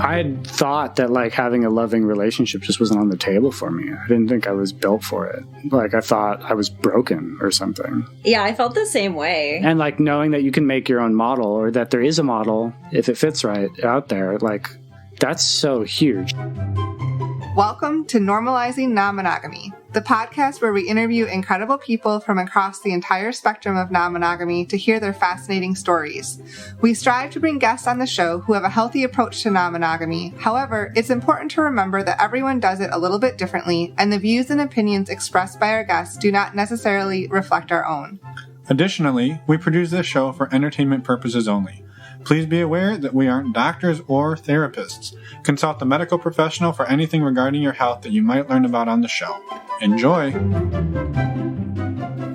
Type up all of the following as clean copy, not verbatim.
I had thought that like having a loving relationship just wasn't on the table for me. I didn't think I was built for it. Like I thought I was broken or something. Yeah, I felt the same way. And like knowing that you can make your own model, or that there is a model if it fits right out there, like that's so huge. Welcome to Normalizing Non-Monogamy, the podcast where we interview incredible people from across the entire spectrum of non-monogamy to hear their fascinating stories. We strive to bring guests on the show who have a healthy approach to non-monogamy. However, it's important to remember that everyone does it a little bit differently, and the views and opinions expressed by our guests do not necessarily reflect our own. Additionally, we produce this show for entertainment purposes only. Please be aware that we aren't doctors or therapists. Consult a medical professional for anything regarding your health that you might learn about on the show. Enjoy!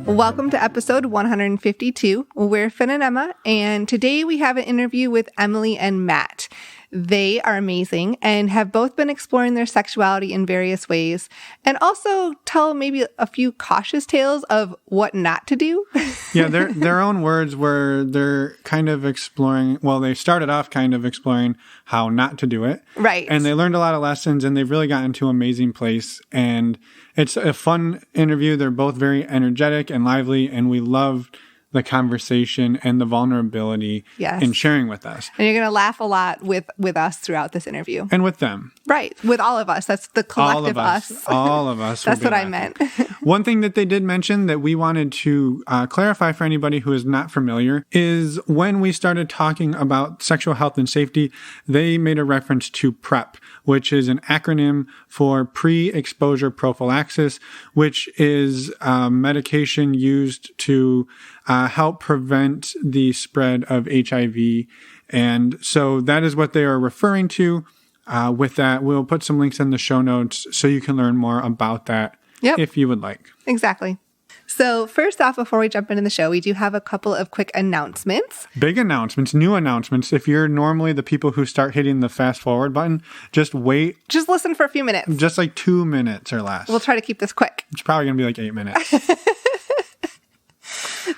Welcome to episode 152. We're Finn and Emma, and today we have an interview with Emily and Matt. They are amazing and have both been exploring their sexuality in various ways, and also tell maybe a few cautious tales of what not to do. Yeah, their own words were they're kind of exploring, well, they started off kind of exploring how not to do it. Right. And they learned a lot of lessons, and they've really gotten to an amazing place. And it's a fun interview. They're both very energetic and lively, and we loved the conversation and the vulnerability in sharing with us. And you're going to laugh a lot with us throughout this interview. And with them. Right. With all of us. That's the collective us. All of us. That's what I meant. One thing that they did mention that we wanted to clarify for anybody who is not familiar is when we started talking about sexual health and safety, they made a reference to PrEP, which is an acronym for pre-exposure prophylaxis, which is medication used to help prevent the spread of HIV. And so that is what they are referring to. With that, we'll put some links in the show notes so you can learn more about that if you would like. Exactly. So first off, before we jump into the show, we do have a couple of quick announcements. Big announcements, new announcements. If you're normally the people who start hitting the fast forward button, just wait. Just listen for a few minutes. Just like 2 minutes or less. We'll try to keep this quick. It's probably going to be like 8 minutes.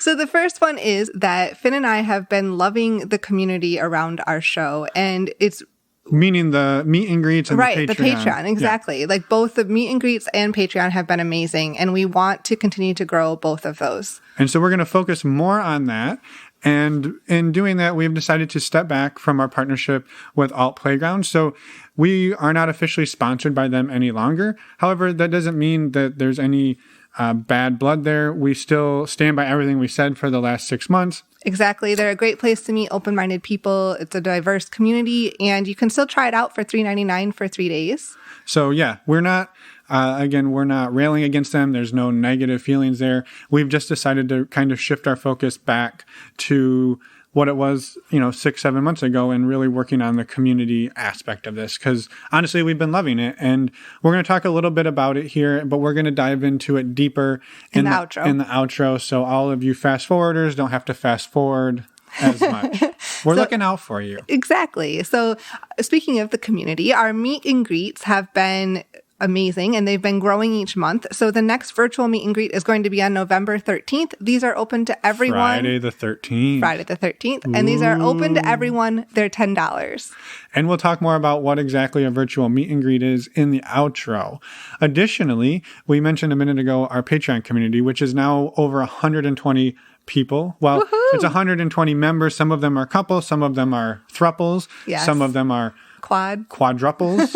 So the first one is that Finn and I have been loving the community around our show, and it's meaning the meet and greets and the Patreon. Right, the Patreon, exactly. Yeah. Like both the meet and greets and Patreon have been amazing, and we want to continue to grow both of those. And so we're going to focus more on that. And in doing that, we've decided to step back from our partnership with Alt Playground. So we are not officially sponsored by them any longer. However, that doesn't mean that there's any bad blood there. We still stand by everything we said for the last 6 months. Exactly. They're a great place to meet open-minded people. It's a diverse community, and you can still try it out for $3.99 for 3 days. So yeah, we're not railing against them. There's no negative feelings there. We've just decided to kind of shift our focus back to what it was, 6-7 months ago, and really working on the community aspect of this. Because honestly, we've been loving it, and we're going to talk a little bit about it here, but we're going to dive into it deeper in the outro. So all of you fast forwarders don't have to fast forward as much. We're looking out for you. Exactly. So speaking of the community, our meet and greets have been amazing, and they've been growing each month. So the next virtual meet and greet is going to be on November 13th. These are open to everyone. Friday the 13th. And these are open to everyone. They're $10. And we'll talk more about what exactly a virtual meet and greet is in the outro. Additionally, we mentioned a minute ago our Patreon community, which is now over 120 people. Well, Woohoo! It's 120 members. Some of them are couples. Some of them are thruples. Yes. Some of them are quadruples.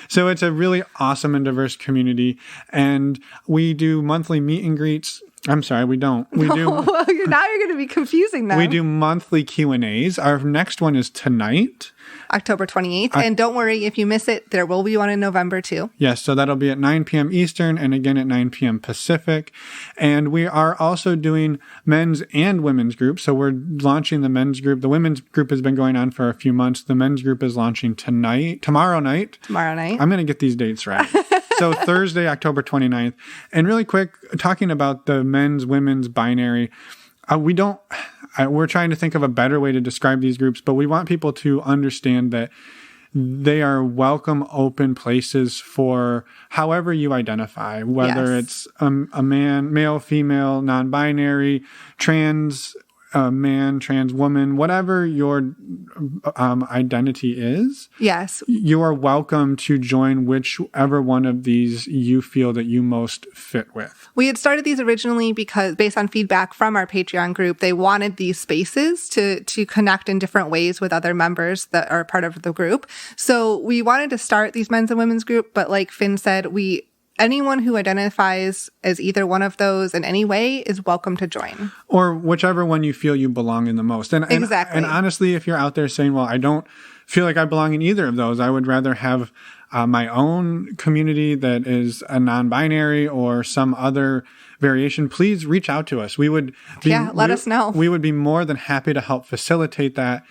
So it's a really awesome and diverse community. And we do monthly meet and greets. I'm sorry, we don't. We do. Now you're going to be confusing them. We do monthly Q&As. Our next one is tonight, October 28th. And don't worry, if you miss it, there will be one in November too. Yes, so that'll be at 9 p.m. Eastern and again at 9 p.m. Pacific. And we are also doing men's and women's groups. So we're launching the men's group. The women's group has been going on for a few months. The men's group is launching tomorrow night. I'm going to get these dates right. So Thursday, October 29th. And really quick, talking about the men's, women's binary, we're trying to think of a better way to describe these groups, but we want people to understand that they are welcome, open places for however you identify, whether it's a man, male, female, non-binary, trans, man, trans woman, whatever your identity is. Yes. You are welcome to join whichever one of these you feel that you most fit with. We had started these originally because based on feedback from our Patreon group, they wanted these spaces to connect in different ways with other members that are part of the group. So we wanted to start these men's and women's group, but like Finn said, anyone who identifies as either one of those in any way is welcome to join. Or whichever one you feel you belong in the most. Exactly. And honestly, if you're out there saying, well, I don't feel like I belong in either of those, I would rather have my own community that is a non-binary or some other variation, please reach out to us. Let us know. We would be more than happy to help facilitate that.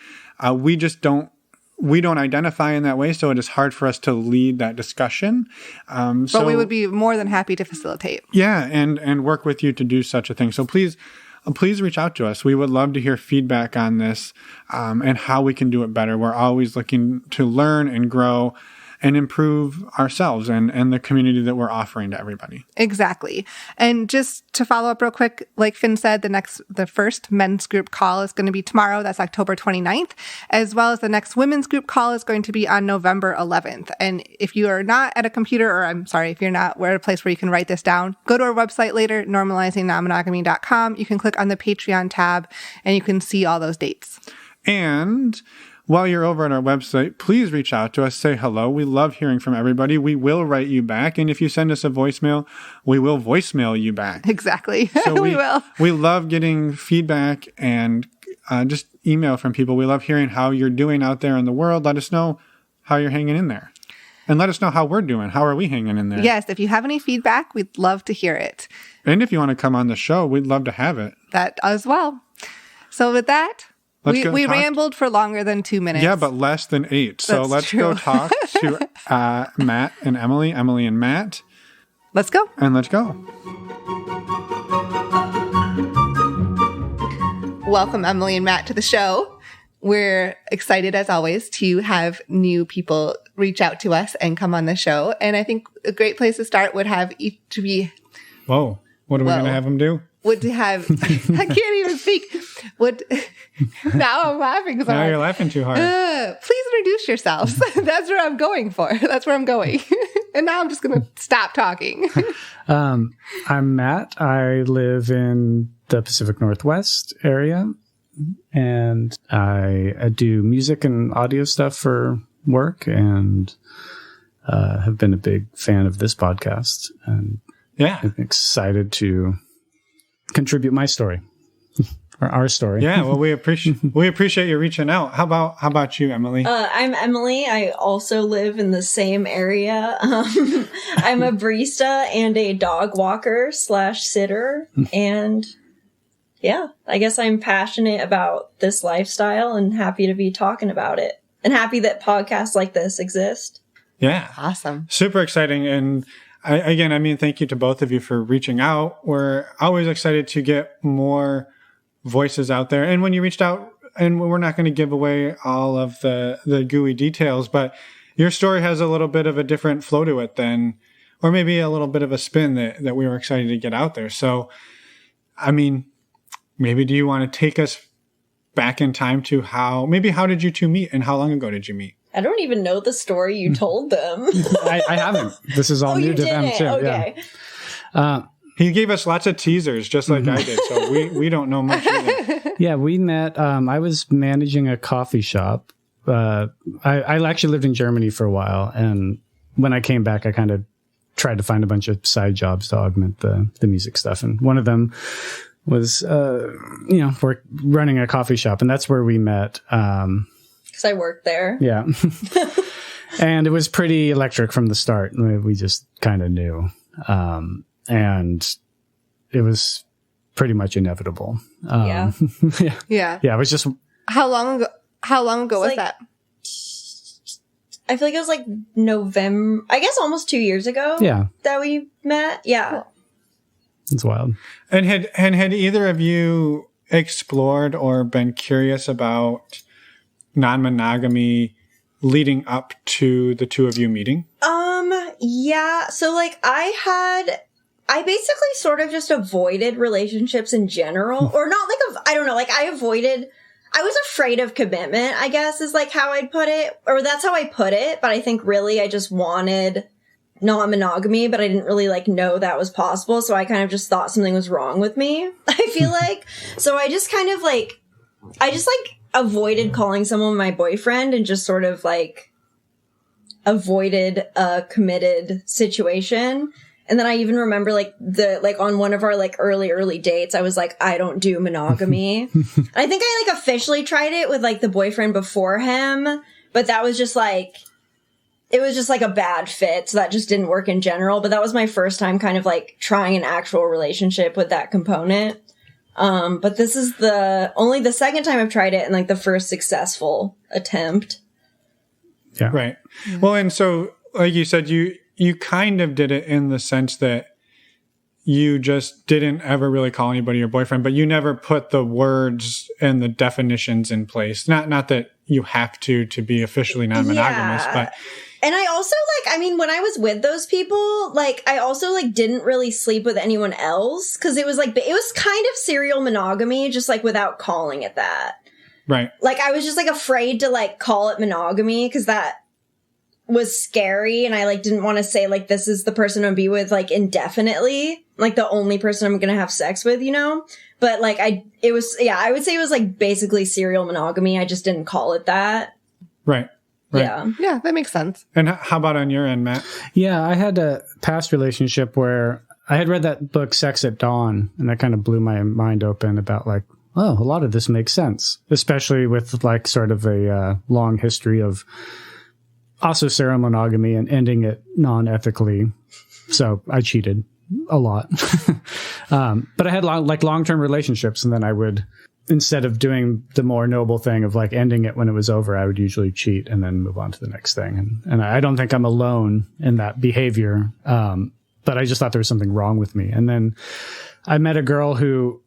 We don't identify in that way, so it is hard for us to lead that discussion. But we would be more than happy to facilitate. Yeah, and work with you to do such a thing. So please reach out to us. We would love to hear feedback on this and how we can do it better. We're always looking to learn and grow and improve ourselves and the community that we're offering to everybody. Exactly. And just to follow up real quick, like Finn said, the first men's group call is going to be tomorrow. That's October 29th, as well as the next women's group call is going to be on November 11th. And if you are not at a computer, if you're not, we're at a place where you can write this down, go to our website later, normalizingnonmonogamy.com. You can click on the Patreon tab and you can see all those dates. And while you're over on our website, please reach out to us. Say hello. We love hearing from everybody. We will write you back. And if you send us a voicemail, we will voicemail you back. Exactly. So we will. We love getting feedback and just email from people. We love hearing how you're doing out there in the world. Let us know how you're hanging in there. And let us know how we're doing. How are we hanging in there? Yes. If you have any feedback, we'd love to hear it. And if you want to come on the show, we'd love to have it. That as well. So with that, we rambled for longer than 2 minutes. Yeah, but less than 8. So let's go talk to Matt and Emily and Matt. Let's go. And let's go. Welcome, Emily and Matt, to the show. We're excited, as always, to have new people reach out to us and come on the show. And I think a great place to start would have each to be... Whoa. What are we going to have them do? Would have... I can't even speak. Now I'm laughing. Now you're laughing too hard. Please introduce yourselves. That's where I'm going for. That's where I'm going. And now I'm just going to stop talking. I'm Matt. I live in the Pacific Northwest area, and I do music and audio stuff for work, and have been a big fan of this podcast. And I'm excited to contribute my story. Or our story. Yeah, well, we appreciate you reaching out. How about you, Emily? I'm Emily. I also live in the same area. I'm a barista and a dog walker / sitter. And yeah, I guess I'm passionate about this lifestyle and happy to be talking about it. And happy that podcasts like this exist. Yeah. Awesome. Super exciting. And thank you to both of you for reaching out. We're always excited to get more voices out there. And when you reached out, and we're not going to give away all of the gooey details, but your story has a little bit of a different flow to it or maybe a little bit of a spin that we were excited to get out there. So, maybe do you want to take us back in time to how did you two meet and how long ago did you meet? I don't even know the story you told them. I haven't. This is all new to them too. Okay. Yeah. He gave us lots of teasers, just like I did, so we don't know much either. Yeah, we met. I was managing a coffee shop. I actually lived in Germany for a while, and when I came back, I kind of tried to find a bunch of side jobs to augment the music stuff, and one of them was, running a coffee shop, and that's where we met. Because I worked there. Yeah. And it was pretty electric from the start. We just kind of knew. And it was pretty much inevitable. Yeah. Yeah. It was just... How long ago was that? I feel like it was like November, I guess almost 2 years ago. Yeah. That we met. Yeah. It's wild. And had either of you explored or been curious about non-monogamy leading up to the two of you meeting? Yeah. So like I had I basically sort of just avoided relationships in general, or not like, I don't know, like I was afraid of commitment, I guess is like how I'd put it, or that's how I put it. But I think really I just wanted non-monogamy, but I didn't really like know that was possible. So I kind of just thought something was wrong with me, I feel like. So I just kind of like, avoided calling someone my boyfriend and just sort of like avoided a committed situation. And then I even remember like on one of our like early dates, I was like, I don't do monogamy. And I think I like officially tried it with like the boyfriend before him, but that was just like, it was just like a bad fit. So that just didn't work in general. But that was my first time kind of like trying an actual relationship with that component. But this is only the second time I've tried it and like the first successful attempt. Yeah. Right. Well, and so like you said, you kind of did it in the sense that you just didn't ever really call anybody your boyfriend, but you never put the words and the definitions in place. Not that you have to be officially non-monogamous, but. And I also like, I mean, when I was with those people, like, I also like didn't really sleep with anyone else because it was like, it was kind of serial monogamy, just like without calling it that. Right. Like, I was just like afraid to like call it monogamy because that was scary. And I like didn't want to say like, this is the person I'll be with like indefinitely, like the only person I'm going to have sex with, you know? But like, I would say it was like basically serial monogamy. I just didn't call it that. Right. Right. Yeah. Yeah, that makes sense. And how about on your end, Matt? Yeah, I had a past relationship where I had read that book, Sex at Dawn, and that kind of blew my mind open about like, oh, a lot of this makes sense, especially with like sort of a long history of also serial monogamy and ending it non-ethically. So I cheated a lot. But I had long-term relationships, and then I would, instead of doing the more noble thing of like ending it when it was over, I would usually cheat and then move on to the next thing. And I don't think I'm alone in that behavior. But I just thought there was something wrong with me. And then I met a girl who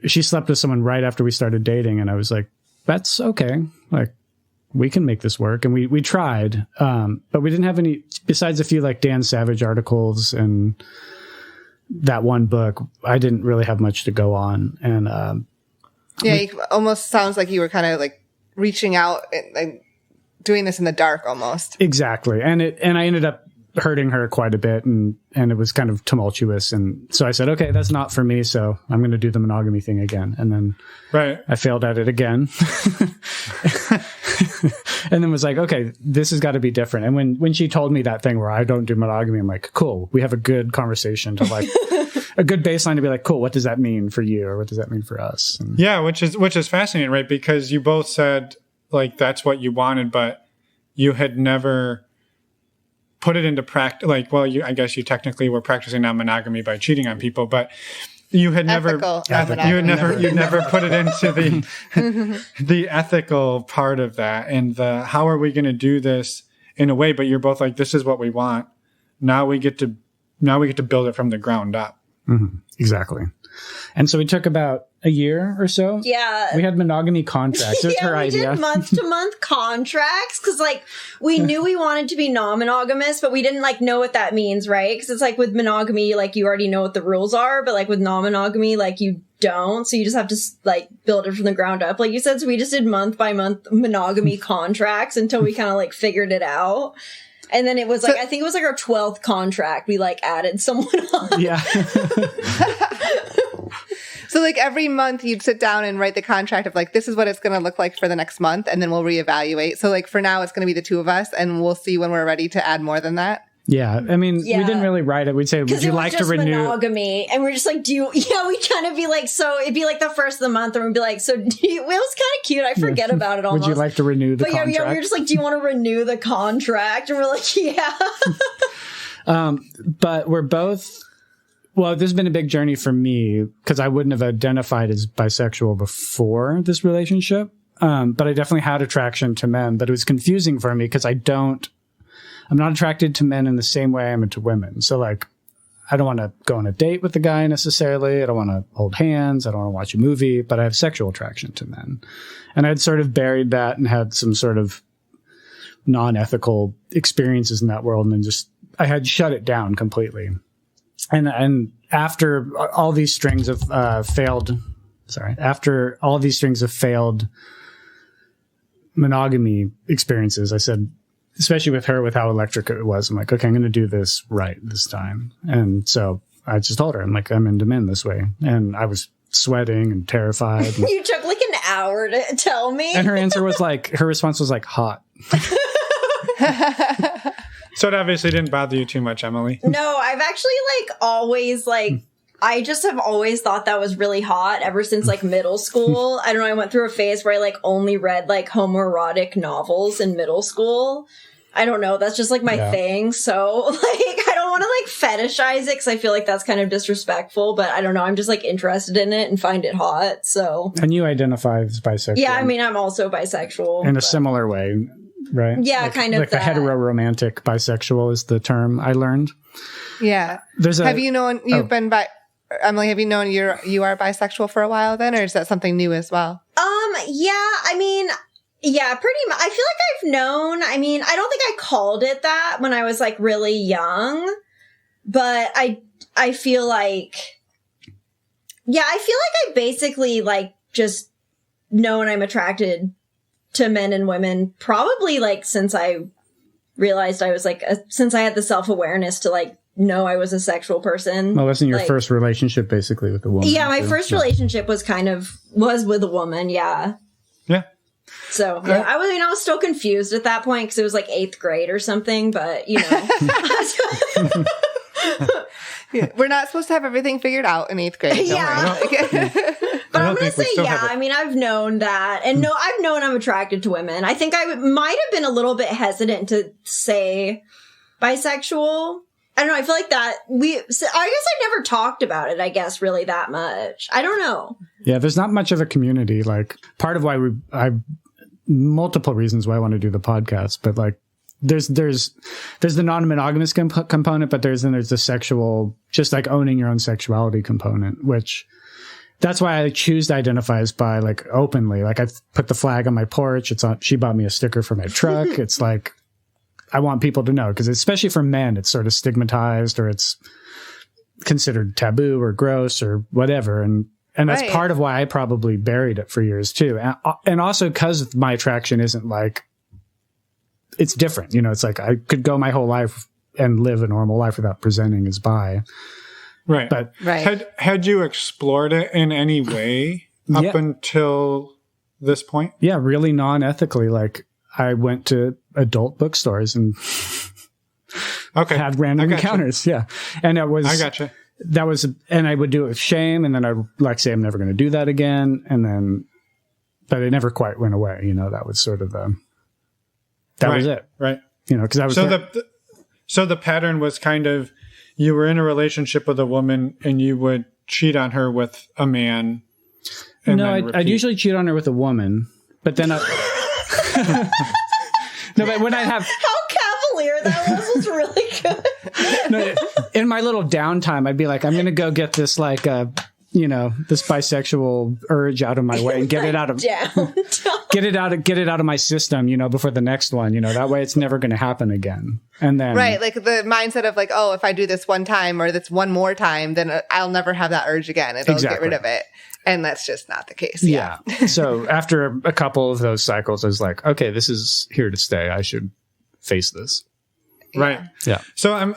she slept with someone right after we started dating. And I was like, that's okay. Like, we can make this work. And we tried. But we didn't have any, besides a few like Dan Savage articles and that one book, I didn't really have much to go on. And, yeah, it almost sounds like you were kind of like reaching out and like doing this in the dark almost. Exactly. And I ended up hurting her quite a bit and it was kind of tumultuous. And so I said, okay, that's not for me. So I'm going to do the monogamy thing again. And then I failed at it again. And then was like, okay, this has got to be different. And when she told me that thing where I don't do monogamy, I'm like, cool, we have a good conversation to like a good baseline to be like, cool, what does that mean for you? Or what does that mean for us? And yeah, which is fascinating, right? Because you both said like that's what you wanted, but you had never put it into practice. Like, well, I guess you technically were practicing non-monogamy by cheating on people, but you had never put it into the ethical part of that and the how are we going to do this in a way. But you're both like, this is what we want. Now we get to build it from the ground up. Mm-hmm. Exactly. And so we took about a year or so. Yeah. We had monogamy contracts. It was her idea. We did month-to-month contracts because, like, we knew we wanted to be non-monogamous, but we didn't, like, know what that means, right? Because it's like with monogamy, like, you already know what the rules are, but, like, with non-monogamy, like, you don't. So you just have to, like, build it from the ground up, like you said. So we just did month-by-month monogamy contracts until we kind of, like, figured it out. And then it was like, I think it was like our 12th contract. We like added someone on. Yeah. So like every month you'd sit down and write the contract of like, this is what it's going to look like for the next month. And then we'll reevaluate. So like for now, it's going to be the two of us and we'll see when we're ready to add more than that. Yeah. I mean, we didn't really write it. We'd say, would you like to renew monogamy? And we're just like, we kind of be like, so it'd be like the first of the month and we'd be like, so it was kind of cute. I forget about it almost. Would you like to renew the contract? Yeah, we were just like, do you want to renew the contract? And we're like, yeah. But we're both, well, this has been a big journey for me because I wouldn't have identified as bisexual before this relationship. But I definitely had attraction to men, but it was confusing for me because I'm not attracted to men in the same way I'm into women. So like, I don't want to go on a date with the guy necessarily. I don't want to hold hands. I don't want to watch a movie, but I have sexual attraction to men. And I'd sort of buried that and had some sort of non-ethical experiences in that world. And then I had shut it down completely. And after all these strings of after all these strings of failed monogamy experiences, I said, especially with her, with how electric it was, I'm like, okay, I'm going to do this right this time. And so I just told her, I'm like, I'm into men this way. And I was sweating and terrified. And, you took like an hour to tell me. And her response was like, hot. So it obviously didn't bother you too much, Emily. No, I've actually like always like, I just have always thought that was really hot ever since like middle school. I don't know. I went through a phase where I like only read like homoerotic novels in middle school. I don't know. That's just like my thing. So like, I don't want to like fetishize it because I feel like that's kind of disrespectful, but I don't know. I'm just like interested in it and find it hot. So. And you identify as bisexual. Yeah. I mean, I'm also bisexual. In a similar way, right? Yeah, like, kind of. Like a hetero-romantic bisexual is the term I leared. Yeah. Emily, have you known you are bisexual for a while then, or is that something new as well? Yeah, I mean, yeah, pretty much. I feel like I've known, I mean, I don't think I called it that when I was like really young, but I feel like, yeah, I feel like I basically like just know when I'm attracted to men and women probably like since I realized I was like, since I had the self-awareness to like, know I was a sexual person. Well, wasn't your first relationship basically with a woman? Yeah, my first relationship was with a woman. Yeah. Yeah. So yeah, I was still confused at that point because it was like 8th grade or something, but you know. Yeah, we're not supposed to have everything figured out in 8th grade. Yeah. But I'm going to say, yeah, I mean, I've known that. And no, I've known I'm attracted to women. I think I might have been a little bit hesitant to say bisexual. I don't know. I feel like that I guess I never talked about it, I guess, really that much. I don't know. Yeah, there's not much of a community. Like, part of why multiple reasons why I want to do the podcast, but like, there's the non-monogamous component, but there's the sexual, just like owning your own sexuality component, which that's why I choose to identify as bi, like openly. Like, I've put the flag on my porch. She bought me a sticker for my truck. It's like, I want people to know, because especially for men, it's sort of stigmatized or it's considered taboo or gross or whatever. And that's part of why I probably buried it for years too. And also because my attraction isn't like, it's different. You know, it's like I could go my whole life and live a normal life without presenting as bi. Right. But had you explored it in any way up until this point? Yeah, really non-ethically. Like, I went to adult bookstores and had random encounters. Yeah. And I gotcha. And I would do it with shame. And then I'd like say, I'm never going to do that again. And then, but it never quite went away. You know, that was sort of was it. Right. You know, because I was, so the pattern was kind of, you were in a relationship with a woman and you would cheat on her with a man. I'd usually cheat on her with a woman, but then no, but when I have how cavalier that was really good. No, in my little downtime, I'd be like, I'm going to go get this like this bisexual urge out of my way and get it out of get it out of my system, you know, before the next one, you know, that way it's never going to happen again. And then like the mindset of like, oh, if I do this one time or this one more time, then I'll never have that urge again. It'll get rid of it. And that's just not the case. Yeah. So after a couple of those cycles, I was like, okay, this is here to stay. I should face this. Right. Yeah. So I'm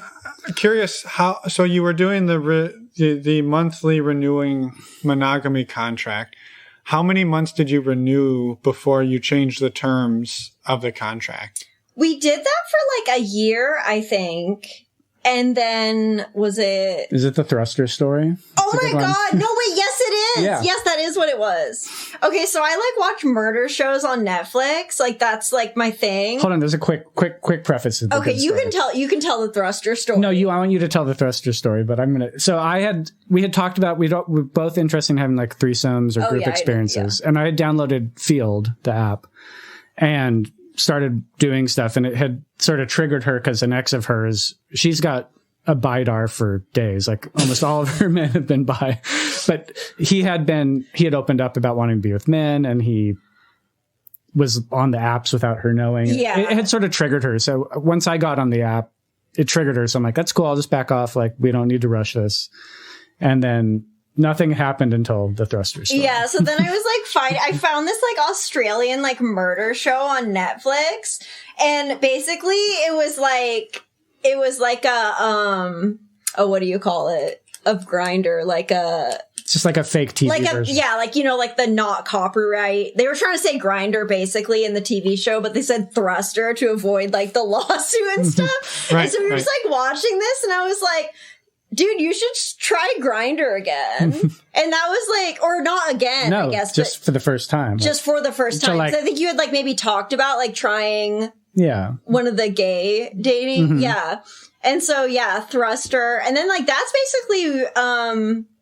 curious so you were doing the monthly renewing monogamy contract. How many months did you renew before you changed the terms of the contract? We did that for like a year, I think. And then is it the thruster story? Oh my God. No, wait. Yes, it is. Yeah. Yes, that is what it was. Okay. So I like watch murder shows on Netflix. Like that's like my thing. Hold on. There's a quick preface to the Okay. You can tell the thruster story. No, I want you to tell the thruster story, but we had talked about, we're both interested in having like threesomes or group experiences. And I had downloaded Field, the app, and started doing stuff, and it had sort of triggered her because an ex of hers, she's got a bidar for days. Like almost all of her men have been bi, but he had opened up about wanting to be with men, and he was on the apps without her knowing. Yeah. It had sort of triggered her. So once I got on the app, it triggered her. So I'm like, that's cool. I'll just back off. Like, we don't need to rush this. And then nothing happened until the thruster story. Yeah, so then I was like, I found this like Australian like murder show on Netflix, and basically it was like a what do you call it? Of Grindr, like a. It's just like a fake TV version. Yeah, like, you know, like the not copyright. They were trying to say Grindr basically in the TV show, but they said thruster to avoid like the lawsuit and stuff. Right, and so we were just like watching this, and I was like, dude, you should try Grindr again. And that was like, or not again, No, I guess. just for the first time. Just for the first time. like- So I think you had like maybe talked about like trying Yeah. one of the gay dating. Yeah. And so, yeah, thruster. And then like, that's basically,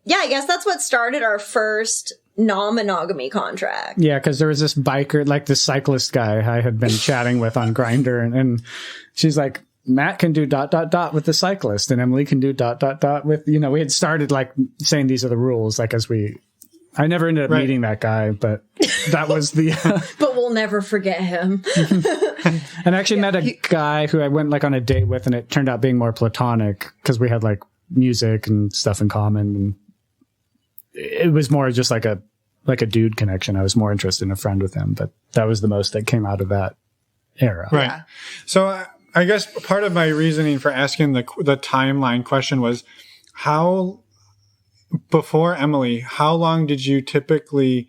yeah, I guess that's what started our first non-monogamy contract. Yeah, because there was this biker, like this cyclist guy I had been chatting with on Grindr, and she's like, Matt can do ... with the cyclist, and Emily can do ... with, you know, we had started like saying these are the rules, like I never ended up meeting that guy, but that was the. But we'll never forget him. And I actually met a guy who I went like on a date with, and it turned out being more platonic because we had like music and stuff in common, and it was more just like a dude connection. I was more interested in a friend with him, but that was the most that came out of that era. Right. Yeah. So I guess part of my reasoning for asking the timeline question was before Emily, how long did you typically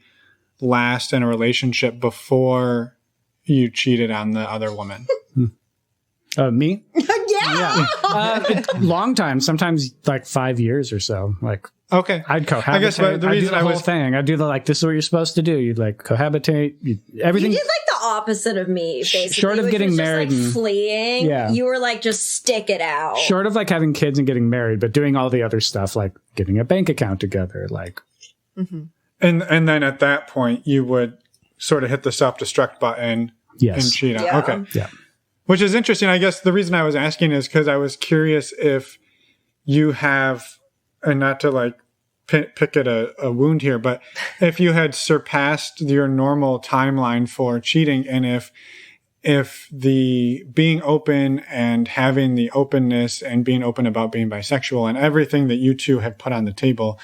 last in a relationship before you cheated on the other woman? Me? Yeah. Long time, sometimes like 5 years or so. Like, Okay. I'd cohabitate. I guess the reason I'd do the whole thing. I'd do this is what you're supposed to do. You'd like cohabitate. Everything. You did like the opposite of me, basically. Short of which getting was married just, like, and- fleeing. Yeah. You were like, just stick it out. Short of like having kids and getting married, but doing all the other stuff, like getting a bank account together, like. And then at that point, you would sort of hit the self-destruct button Yes. and cheat on. Yeah. Okay. Yeah. Which is interesting. I guess the reason I was asking is because I was curious if you have, and not to like pick at a wound here, but if you had surpassed your normal timeline for cheating, and if the being open and having the openness and being open about being bisexual and everything that you two have put on the table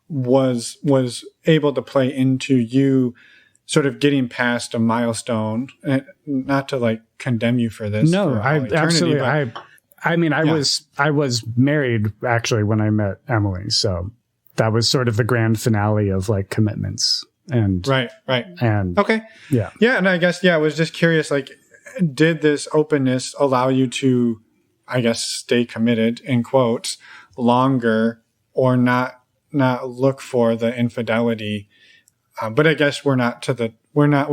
was able to play into you sort of getting past a milestone, and not to like condemn you for this. No, for all I eternity, absolutely. but- I mean, I was married actually when I met Emily, so that was sort of the grand finale of like commitments and Right. and Okay. yeah. Yeah. And I guess, I was just curious, like, did this openness allow you to, I guess, stay committed in quotes longer, or not look for the infidelity? But I guess we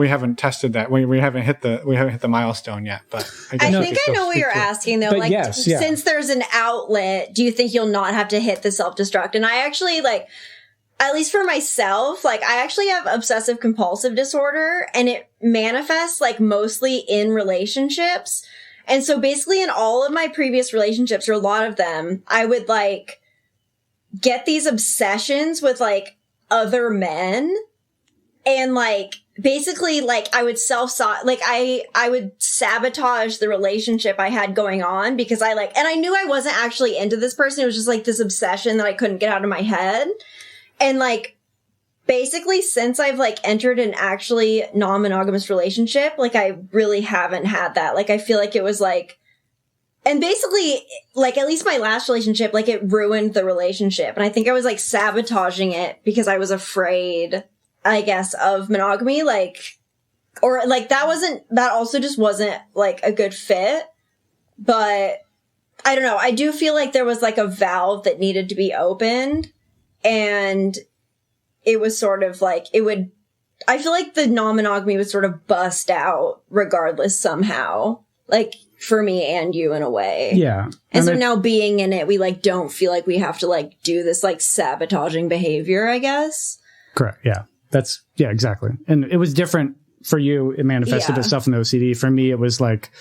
haven't tested that. We haven't hit the milestone yet, but I guess I we think could I still know what speak you're to it. asking though. But Like, yes, yeah. since there's an outlet, do you think you'll not have to hit the self-destruct? And I actually like, at least for myself, like I actually have obsessive compulsive disorder, and it manifests like mostly in relationships. And so basically in all of my previous relationships, or a lot of them, I would like get these obsessions with like other men. And like, basically, like I would I would sabotage the relationship I had going on because and I knew I wasn't actually into this person. It was just like this obsession that I couldn't get out of my head. And like, basically since I've like entered an actually non-monogamous relationship, like I really haven't had that. Like, I feel like it was like, and basically, like, at least my last relationship, like it ruined the relationship. And I think I was like sabotaging it because I was afraid, I guess, of monogamy, like, or like that also just wasn't like a good fit. But I don't know. I do feel like there was like a valve that needed to be opened, and it was sort of like, I feel like the non-monogamy would sort of bust out regardless somehow, like for me and you in a way. Yeah. And so now being in it, we like don't feel like we have to like do this like sabotaging behavior, I guess. Correct. Yeah. Yeah, exactly. And it was different for you. It manifested Yeah. itself in the OCD. For me, it was like,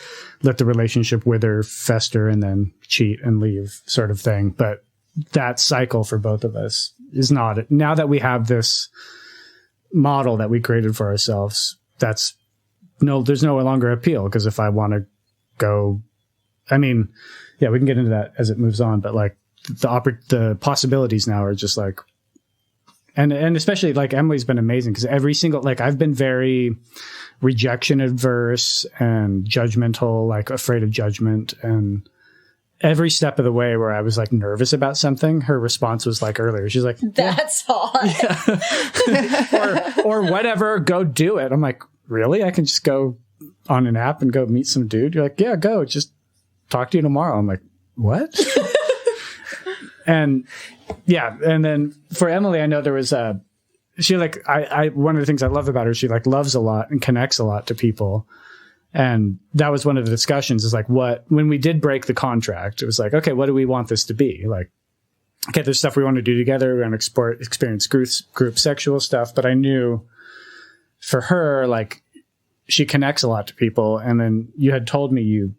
let the relationship wither, fester, and then cheat and leave sort of thing. But that cycle for both of us is not, now that we have this model that we created for ourselves, there's no longer appeal. Because if I want to go, I mean, yeah, we can get into that as it moves on. But like, the possibilities now are just like, and especially like Emily's been amazing because every single, like I've been very rejection adverse and judgmental, like afraid of judgment. And every step of the way where I was like nervous about something, her response was like earlier, she's like, that's hot. Yeah. or whatever, go do it. I'm like, really? I can just go on an app and go meet some dude? You're like, yeah, go, just talk to you tomorrow. I'm like, what? And yeah. And then for Emily, I know there was she like, one of the things I love about her, she like loves a lot and connects a lot to people. And that was one of the discussions is like when we did break the contract, it was like, okay, what do we want this to be? Like, okay, there's stuff we want to do together. We're going to experience group sexual stuff. But I knew for her, like she connects a lot to people. And then you had told me you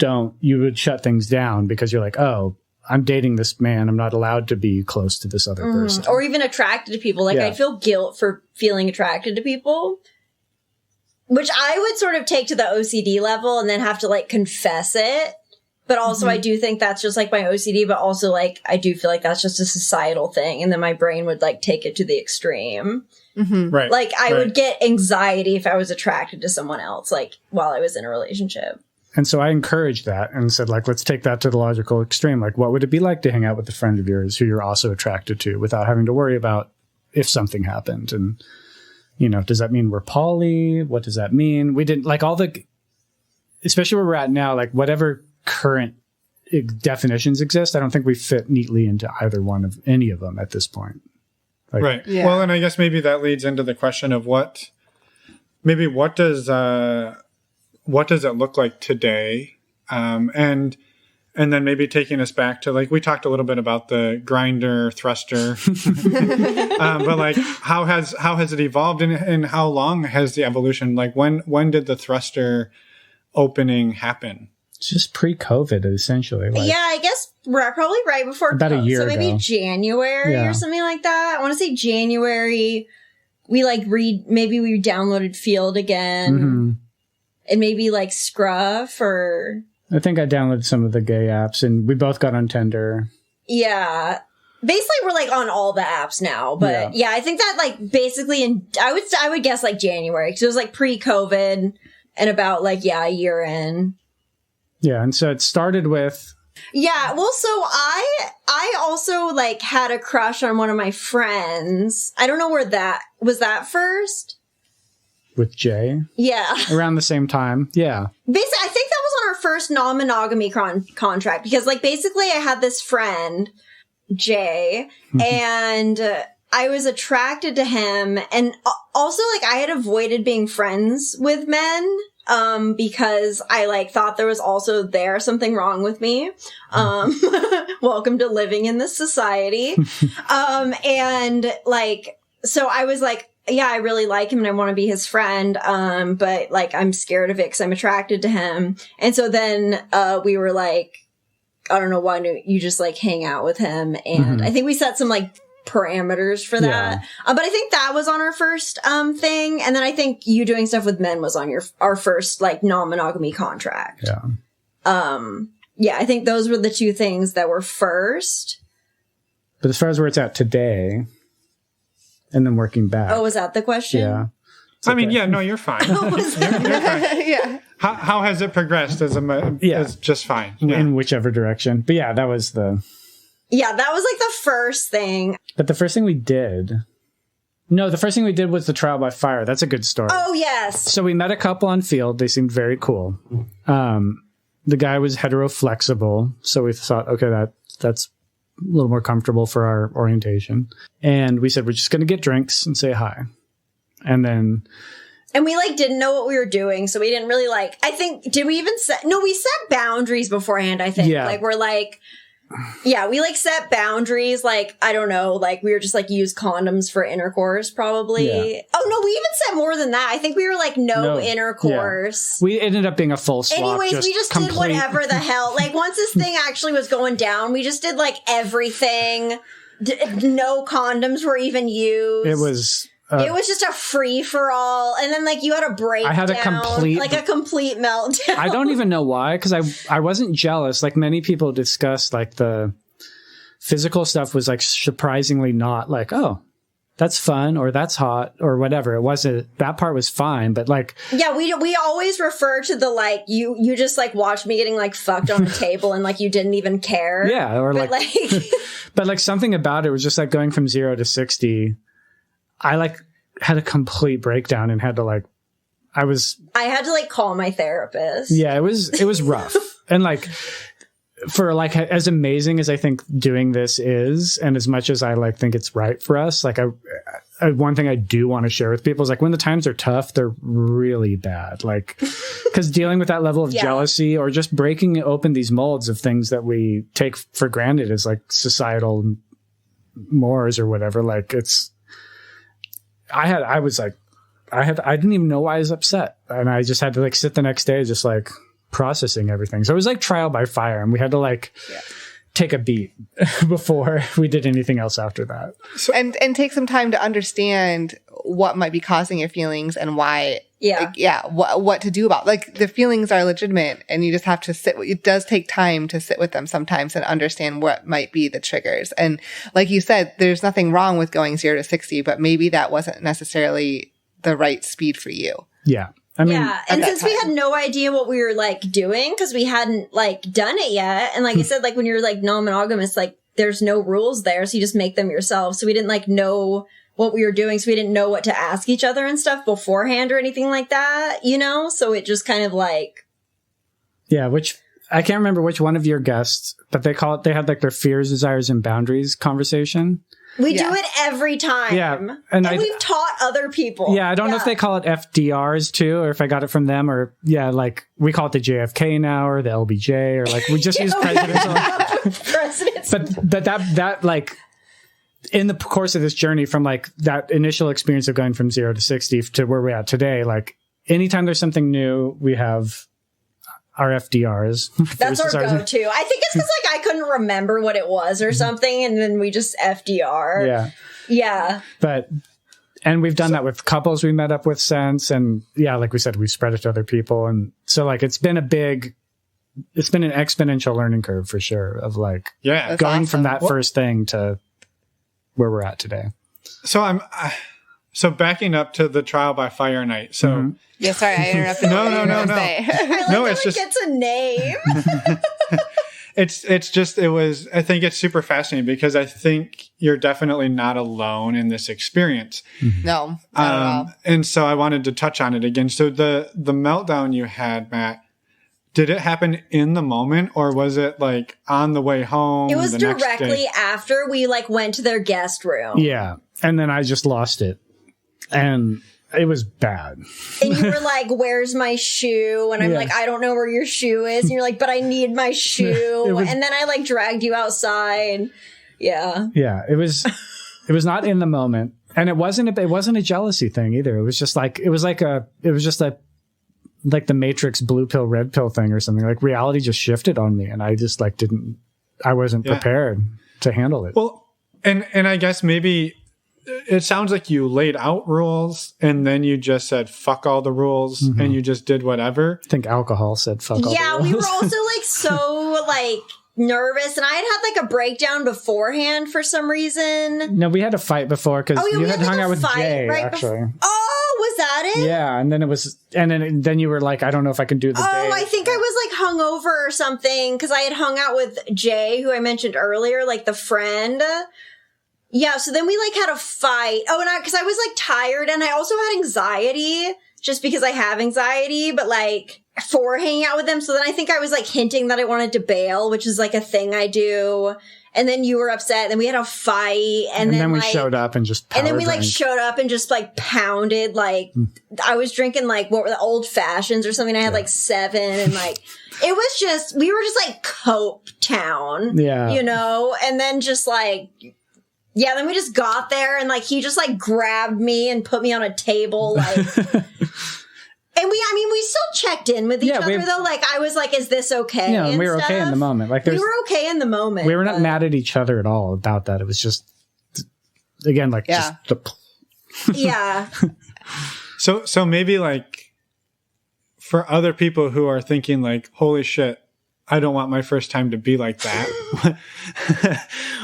would shut things down because you're like, oh, I'm dating this man. I'm not allowed to be close to this other person. Or even attracted to people. Like, yeah. I feel guilt for feeling attracted to people, which I would sort of take to the OCD level and then have to, like, confess it. But also, I do think that's just, like, my OCD. But also, like, I do feel like that's just a societal thing. And then my brain would, like, take it to the extreme. Mm-hmm. Right. Like, I would get anxiety if I was attracted to someone else, like, while I was in a relationship. And so I encouraged that and said, like, let's take that to the logical extreme. Like, what would it be like to hang out with a friend of yours who you're also attracted to without having to worry about if something happened? And, you know, does that mean we're poly? What does that mean? We didn't, like, all the, especially where we're at now, like, whatever current definitions exist, I don't think we fit neatly into either one of any of them at this point. Like, right. Yeah. Well, and I guess maybe that leads into the question of what does it look like today? And then maybe taking us back to, like, we talked a little bit about the grinder thruster, but like, how has it evolved and how long has the evolution? Like, when did the thruster opening happen? It's just pre-COVID, essentially. Like, yeah, I guess probably right before about a year ago. So maybe January or something like that. I want to say January. We maybe we downloaded Field again. Mm-hmm. And maybe like Scruff or... I think I downloaded some of the gay apps and we both got on Tinder. Yeah. Basically, we're like on all the apps now. But yeah I think that like basically I would guess like January because it was like pre-COVID and about like, a year in. Yeah. And so it started with... Yeah. Well, so I also like had a crush on one of my friends. I don't know where that... Was that first? With Jay? Yeah. Around the same time. Yeah. Basically, I think that was on our first non-monogamy contract because, like, basically I had this friend, Jay, and I was attracted to him. And also, like, I had avoided being friends with men because I, like, thought there was also something wrong with me. Welcome to living in this society. And, like, so I was like, yeah, I really like him and I want to be his friend. But like, I'm scared of it because I'm attracted to him. And so then, we were like, I don't know, why don't you just like hang out with him? And I think we set some like parameters for that. Yeah. But I think that was on our first, thing. And then I think you doing stuff with men was on our first like non-monogamy contract. Yeah. Yeah, I think those were the two things that were first. But as far as where it's at today, and then working back. Oh, was that the question? Yeah. I mean, yeah, no, you're fine. You're fine. Yeah. How has it progressed as just fine? Yeah. In whichever direction. But yeah, that was the... Yeah, that was like the first thing. But the first thing we did... No, the first thing we did was the trial by fire. That's a good story. Oh, yes. So we met a couple on Field. They seemed very cool. The guy was hetero-flexible. So we thought, okay, that's a little more comfortable for our orientation. And we said, we're just going to get drinks and say hi. And we like didn't know what we were doing. So we didn't really like, I think, did we even we set boundaries beforehand, I think. Yeah. Like we're like, yeah, we like set boundaries. Like, I don't know, like we were just like use condoms for intercourse probably. Yeah. Oh no, we even set more than that. I think we were like no intercourse. Yeah. We ended up being a full swap. Anyways, we just did whatever the hell. Like once this thing actually was going down, we just did like everything. No condoms were even used. It was just a free for all, and then like you had a breakdown. I had a complete meltdown. I don't even know why, because I wasn't jealous. Like many people discuss, like physical stuff was like surprisingly not like, oh, that's fun or that's hot or whatever. It wasn't, that part was fine, but like, yeah, we always refer to the like, you just like watched me getting like fucked on a table and like you didn't even care. Yeah. Or but like, but like something about it was just like going from 0 to 60. I like had a complete breakdown and had to like, I had to like call my therapist. Yeah, it was rough. And like, for like, as amazing as I think doing this is, and as much as I like think it's right for us, like I one thing I do want to share with people is like when the times are tough, they're really bad. Like, because dealing with that level of jealousy or just breaking open these molds of things that we take for granted as like societal mores or whatever. Like I didn't even know why I was upset, and I just had to like sit the next day just like processing everything. So it was like trial by fire, and we had to like take a beat before we did anything else after that. So, and take some time to understand what might be causing your feelings and why. What to do about, like, the feelings are legitimate, and you just have to it does take time to sit with them sometimes and understand what might be the triggers. And like you said, there's nothing wrong with going 0 to 60, but maybe that wasn't necessarily the right speed for you. Yeah. I mean, and since we had no idea what we were like doing, because we hadn't like done it yet, and like I said, like when you're like non-monogamous, like there's no rules there, so you just make them yourself. So we didn't like know what we were doing, so we didn't know what to ask each other and stuff beforehand or anything like that, you know? So it just kind of like, which I can't remember which one of your guests, but they had like their fears, desires, and boundaries conversation. We do it every time. Yeah. And we've taught other people. Yeah, I don't know if they call it FDRs too, or if I got it from them, or like we call it the JFK now, or the LBJ, or like we just use presidents. But that like in the course of this journey from like that initial experience of going from 0 to 60 to where we're at today, like anytime there's something new, we have our FDRs. That's our go-to. I think it's because like I couldn't remember what it was or something, and then we just FDR. Yeah. And we've done that with couples we met up with since, and like we said, we spread it to other people, and so like it's been an exponential learning curve for sure of like going from that first thing to where we're at today. So so backing up to the trial by fire night. So yeah, sorry, I interrupted. No. No, it's just gets a name. I think it's super fascinating because I think you're definitely not alone in this experience. No, not at all. And so I wanted to touch on it again. So the meltdown you had, Matt, did it happen in the moment, or was it like on the way home? It was directly after we like went to their guest room. Yeah. And then I just lost it. And it was bad. And you were like, where's my shoe? And I'm like, I don't know where your shoe is. And you're like, but I need my shoe. And then I like dragged you outside. Yeah. Yeah. It was not in the moment. And it wasn't a jealousy thing either. It was just like the Matrix blue pill, red pill thing or something. Like reality just shifted on me, and I just like I wasn't prepared to handle it. Well, and I guess maybe it sounds like you laid out rules and then you just said, fuck all the rules, and you just did whatever. I think alcohol said fuck all the rules. Yeah, we were also like so like nervous, and I had like a breakdown beforehand for some reason. No, we had a fight before because you had hung out with Jay, actually. Was that it? Yeah, and then you were like, I don't know if I can do the day. I think I was like hungover or something because I had hung out with Jay, who I mentioned earlier, like the friend. Yeah, so then we like had a fight. Oh, and because I was like tired, and I also had anxiety just because I have anxiety, but like for hanging out with them. So then I think I was like hinting that I wanted to bail, which is like a thing I do. And then you were upset. Then we had a fight. And then we like, showed up and just and then we like showed up and just like pounded. Like I was drinking like what were the old fashions or something. I had like 7 and like it was just we were just like Cope Town. Yeah. You know? And then just like then we just got there and like he just like grabbed me and put me on a table like And we still checked in with each other though. Like I was like, "Is this okay?" Yeah, and we were okay in the moment. Like we were okay in the moment. We were not mad at each other at all about that. It was just, again, like just yeah. So maybe like for other people who are thinking like, "Holy shit, I don't want my first time to be like that.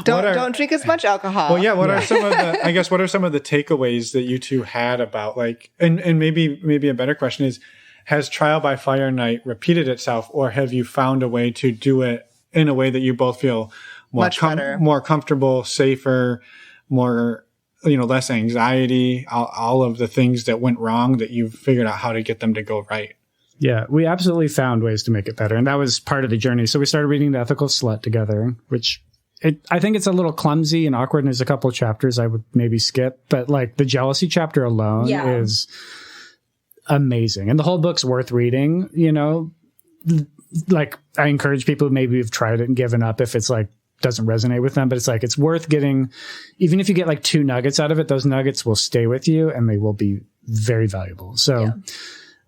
Don't drink as much alcohol. Well, yeah. What are some of the? I guess what are some of the takeaways that you two had about like? And maybe a better question is: has trial by fire night repeated itself, or have you found a way to do it in a way that you both feel more more comfortable, safer, more less anxiety? All of the things that went wrong that you've figured out how to get them to go right. Yeah, we absolutely found ways to make it better. And that was part of the journey. So we started reading The Ethical Slut together, which I think it's a little clumsy and awkward. And there's a couple of chapters I would maybe skip. But like the jealousy chapter alone is amazing. And the whole book's worth reading, Like I encourage people who maybe have tried it and given up if it's like doesn't resonate with them. But it's like it's worth getting, even if you get like 2 nuggets out of it, those nuggets will stay with you and they will be very valuable. So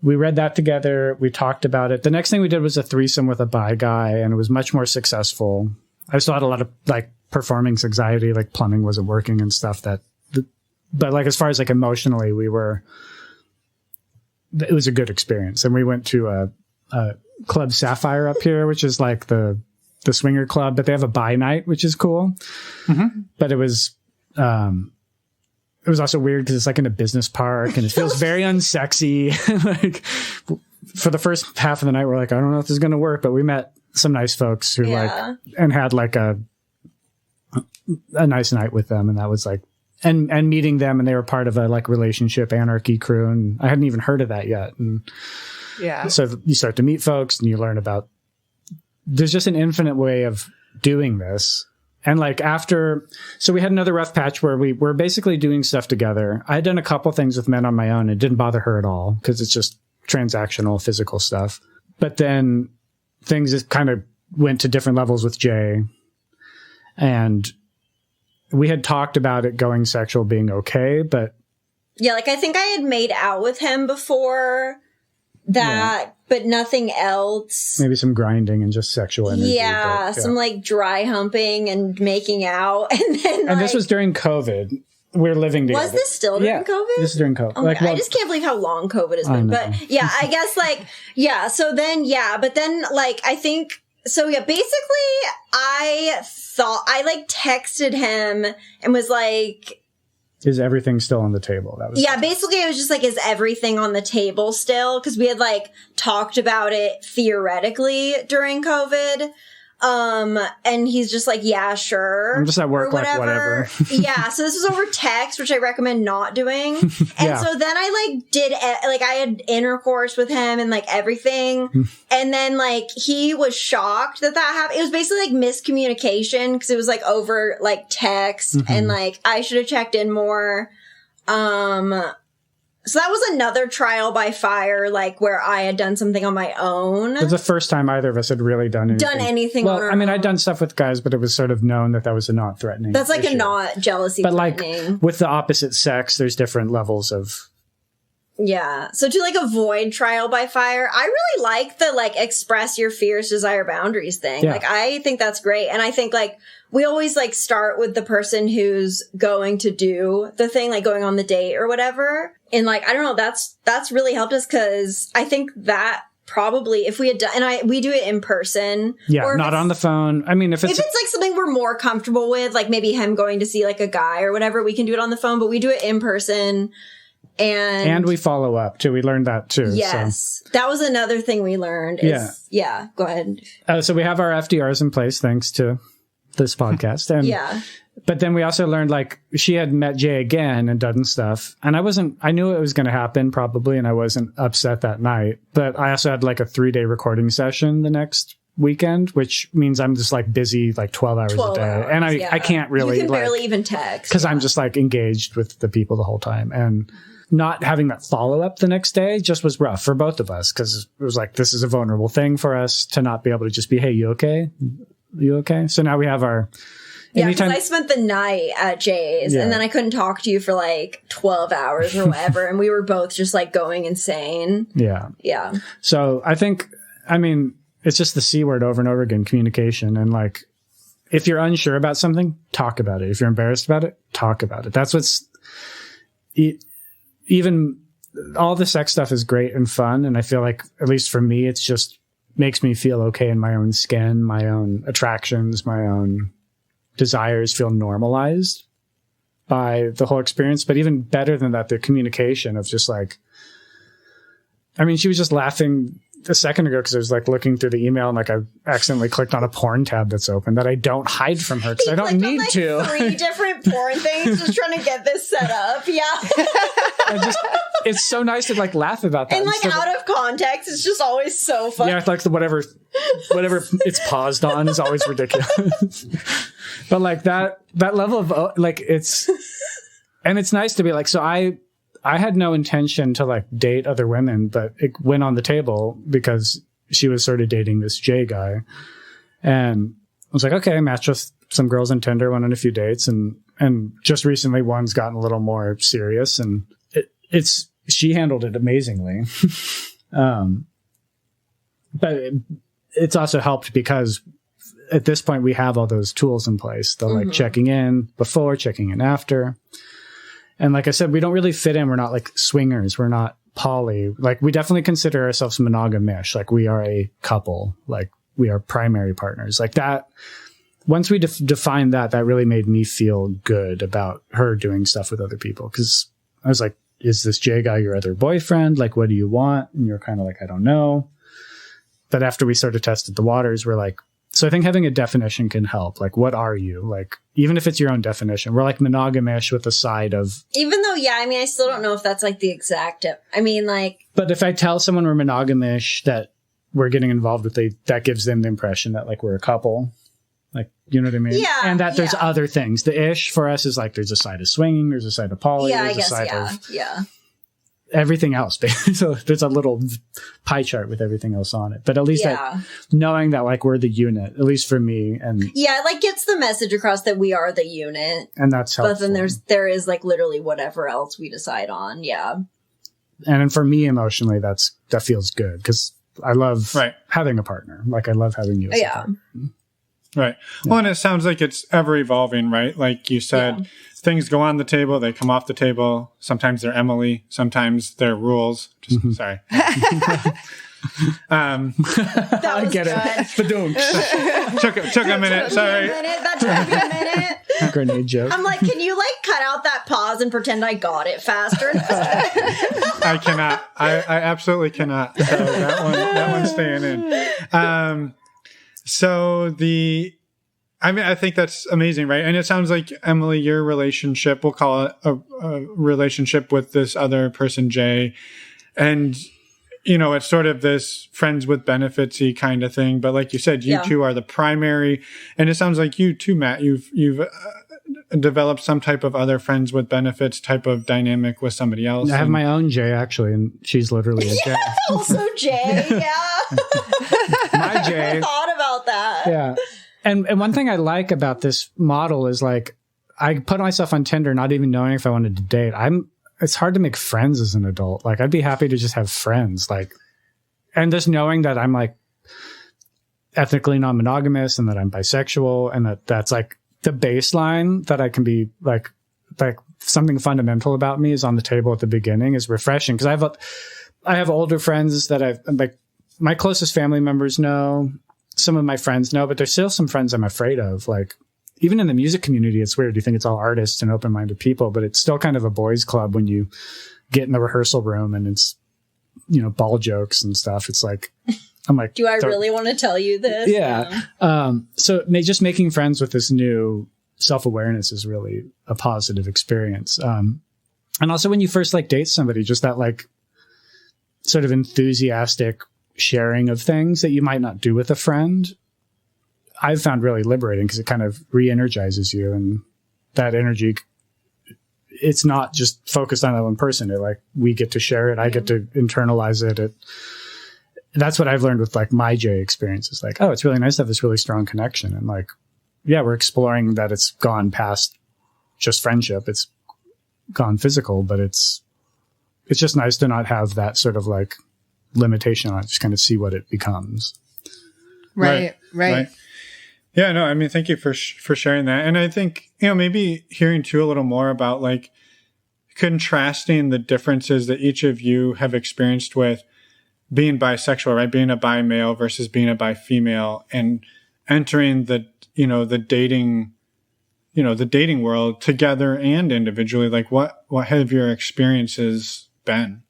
we read that together. We talked about it. The next thing we did was a threesome with a bi guy, and it was much more successful. I still had a lot of like performance anxiety, like plumbing wasn't working and stuff but like as far as like emotionally, it was a good experience. And we went to a Club Sapphire up here, which is like the swinger club, but they have a bi night, which is cool. Mm-hmm. But it was also weird because it's like in a business park and it feels very unsexy. Like for the first half of the night, we're like, I don't know if this is going to work, but we met some nice folks who and had like a nice night with them. And that was like, and meeting them, and they were part of a like relationship anarchy crew. And I hadn't even heard of that yet. And so you start to meet folks and you learn about, there's just an infinite way of doing this. And like so we had another rough patch where we were basically doing stuff together. I had done a couple things with men on my own. It didn't bother her at all because it's just transactional, physical stuff. But then things just kind of went to different levels with Jay. And we had talked about it going sexual being okay, but. Yeah, like I think I had made out with him before that, but nothing else. Maybe some grinding and just sexual energy. Yeah, some like dry humping and making out. And then and this was during COVID. We're living together. Was this still during COVID? This is during COVID. Oh my God, I just can't believe how long COVID has been. But yeah, I guess like, so then, but then like, I think, basically I thought, I like texted him and was like, is everything still on the table? That was basically it was just like, is everything on the table still? Because we had like talked about it theoretically during COVID. And he's just like, yeah, sure. I'm just at work, like whatever. Yeah. So this was over text, which I recommend not doing. And so then I like did, like I had intercourse with him and like everything. And then like he was shocked that happened. It was basically like miscommunication because it was like over like text and like I should have checked in more. So that was another trial by fire, like where I had done something on my own. It was the first time either of us had really done anything. Well, I mean, I'd done stuff with guys, but it was sort of known that was a not threatening. That's like issue. a not jealousy but threatening. Like with the opposite sex, there's different levels of. Yeah. So to like avoid trial by fire, I really like the like express your fears, desire boundaries thing. Yeah. Like I think that's great. And I think like we always like start with the person who's going to do the thing, like going on the date or whatever. And like, I don't know, that's really helped us because I think that probably if we had done, and we do it in person. Yeah. Or not on the phone. I mean, if it's like something we're more comfortable with, like maybe him going to see like a guy or whatever, we can do it on the phone, but we do it in person. And we follow up too. We learned that too. Yes. So. That was another thing we learned. Yeah. Go ahead. So we have our FDRs in place thanks to this podcast. And but then we also learned like she had met Jay again and done stuff. And I knew it was going to happen probably. And I wasn't upset that night, but I also had like a 3-day recording session the next weekend, which means I'm just like busy like 12 hours a day. And I can't really, you can barely even text because I'm just like engaged with the people the whole time. And not having that follow-up the next day just was rough for both of us because it was like, this is a vulnerable thing for us to not be able to just be, hey, you okay? You okay? So now we have our... Yeah, because I spent the night at Jay's and then I couldn't talk to you for like 12 hours or whatever. And we were both just like going insane. Yeah. Yeah. So I think, it's just the C word over and over again, communication. And like, if you're unsure about something, talk about it. If you're embarrassed about it, talk about it. That's what's... Even all the sex stuff is great and fun. And I feel like, at least for me, it's just makes me feel okay in my own skin, my own attractions, my own desires feel normalized by the whole experience. But even better than that, the communication of just like, I mean, she was just laughing a second ago because I was like looking through the email and like I accidentally clicked on a porn tab that's open that I don't hide from her because I don't need on, to. 3 different porn things, just trying to get this set up. Yeah. It's so nice to like laugh about that. And like out of context, it's just always so funny. Yeah, it's like whatever it's paused on is always ridiculous. But like that level of like it's nice to be like, so I had no intention to like date other women, but it went on the table because she was sort of dating this Jay guy. And I was like, okay, I matched with some girls on Tinder, went on a few dates, and just recently one's gotten a little more serious, and she handled it amazingly. But it's also helped because at this point we have all those tools in place. The like checking in before, checking in after. And like I said, we don't really fit in. We're not like swingers. We're not poly. Like we definitely consider ourselves monogamish. Like we are a couple. Like we are primary partners. Like that. Once we defined that really made me feel good about her doing stuff with other people. Cause I was like, is this Jay guy your other boyfriend? Like, what do you want? And you're kind of like, I don't know. But after we sort of tested the waters, we're like, so I think having a definition can help. Like, what are you? Like, even if it's your own definition, we're like monogamish with a side of. Even though, yeah, I mean, I still don't know if that's like the exact. I mean, like. But if I tell someone we're monogamish that we're getting involved with, that gives them the impression that like we're a couple. Like, you know what I mean? Yeah. And that there's other things. The ish for us is like there's a side of swinging, there's a side of poly, there's a side of everything else. So there's a little pie chart with everything else on it. But at least knowing that like we're the unit, at least for me, and it like gets the message across that we are the unit, and that's helpful. But then there is like literally whatever else we decide on. Yeah. And then for me emotionally, that feels good because I love having a partner. Like I love having you as a partner. Right. Well, and it sounds like it's ever evolving, right? Like you said, things go on the table, they come off the table. Sometimes they're Emily, sometimes they're rules. Sorry. That was get good. It. took a minute. Sorry. That took me a minute. Grenade joke. I'm like, can you like cut out that pause and pretend I got it faster? I cannot. I absolutely cannot. So that one's staying in. I think that's amazing, right? And it sounds like, Emily, your relationship, we'll call it a relationship with this other person, Jay. And, you know, it's sort of this friends with benefits-y kind of thing. But like you said, you two are the primary. And it sounds like you too, Matt, you've developed some type of other friends with benefits type of dynamic with somebody else. I have my own Jay, actually, and she's literally a Jay. Also Jay, My Jay. I never thought about that. Yeah. And one thing I like about this model is like, I put myself on Tinder not even knowing if I wanted to date. It's hard to make friends as an adult. Like I'd be happy to just have friends. Like, and just knowing that I'm like ethnically non-monogamous and that I'm bisexual and that's like the baseline that I can be like something fundamental about me is on the table at the beginning is refreshing. Cause I have older friends that I'm like, my closest family members know, some of my friends know, but there's still some friends I'm afraid of. Like, even in the music community, it's weird. You think it's all artists and open-minded people, but it's still kind of a boys' club when you get in the rehearsal room and it's, you know, ball jokes and stuff. It's like, I'm like, do I really want to tell you this? Yeah. So just making friends with this new self-awareness is really a positive experience. And also when you first like date somebody, just that like sort of enthusiastic sharing of things that you might not do with a friend, I've found really liberating because it kind of re-energizes you, and that energy, it's not just focused on that one person. It like, we get to share it. I get to internalize it. That's what I've learned with like my J experience. It's like, oh, it's really nice to have this really strong connection. And like, yeah, we're exploring that it's gone past just friendship. It's gone physical, but it's just nice to not have that sort of like limitation on it, just kind of see what it becomes. Right. Yeah, no, I mean, thank you for sharing that. And I think, you know, maybe hearing too a little more about like contrasting the differences that each of you have experienced with being bisexual, right? Being a bi male versus being a bi female, and entering the dating world together and individually. Like what have your experiences been?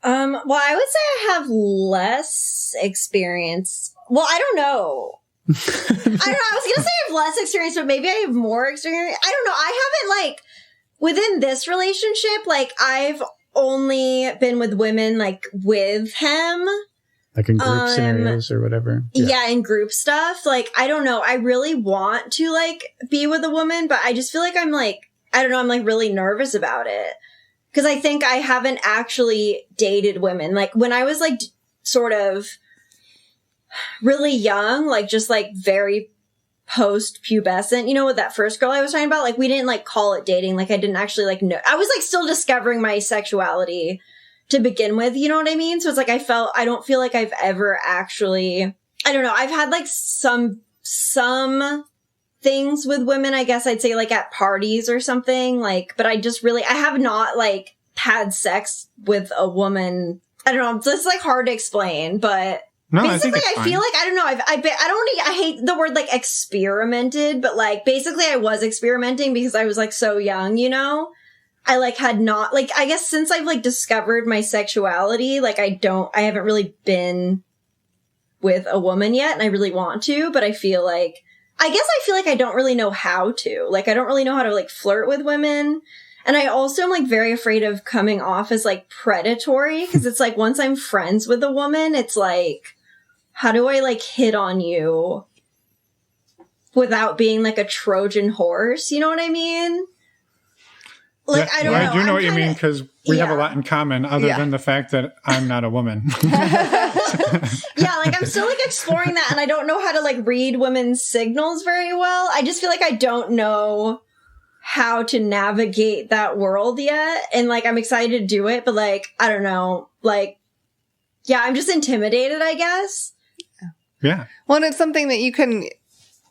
Well, I would say I have less experience. Well, I don't know. I don't know. I was going to say I have less experience, but maybe I have more experience. I don't know. I haven't, like, within this relationship, like, I've only been with women, like, with him. Like in group scenarios or whatever. Yeah, in group stuff. Like, I don't know. I really want to, like, be with a woman, but I just feel like I'm, like, I don't know. I'm, like, really nervous about it. Because I think I haven't actually dated women. Like, when I was, like, sort of really young, like, just, like, very post-pubescent, you know, with that first girl I was talking about, like, we didn't, like, call it dating. Like, I didn't actually, like, know. I was, like, still discovering my sexuality to begin with, you know what I mean? So it's like, I don't feel like I've ever actually, I don't know. I've had, like, some things with women, I guess I'd say, like, at parties or something, like, but I have not, like, had sex with a woman. I don't know. It's, like, hard to explain, but no, basically, I feel like, I don't know. I hate the word, like, experimented, but, like, basically I was experimenting because I was, like, so young, you know? I, like, had not, like, I guess since I've, like, discovered my sexuality, like, I haven't really been with a woman yet, and I really want to, but I feel like I don't really know how to. Like, I don't really know how to, like, flirt with women. And I also am, like, very afraid of coming off as, like, predatory, because it's, like, once I'm friends with a woman, it's, like, how do I, like, hit on you without being, like, a Trojan horse? You know what I mean? Like, yeah, I don't know. I do know what you mean, because we have a lot in common other than the fact that I'm not a woman. Yeah, like, I'm still, like, exploring that, and I don't know how to, like, read women's signals very well. I just feel like I don't know how to navigate that world yet, and, like, I'm excited to do it, but, like, I don't know. Like, yeah, I'm just intimidated, I guess. Yeah. Well, and it's something that you can,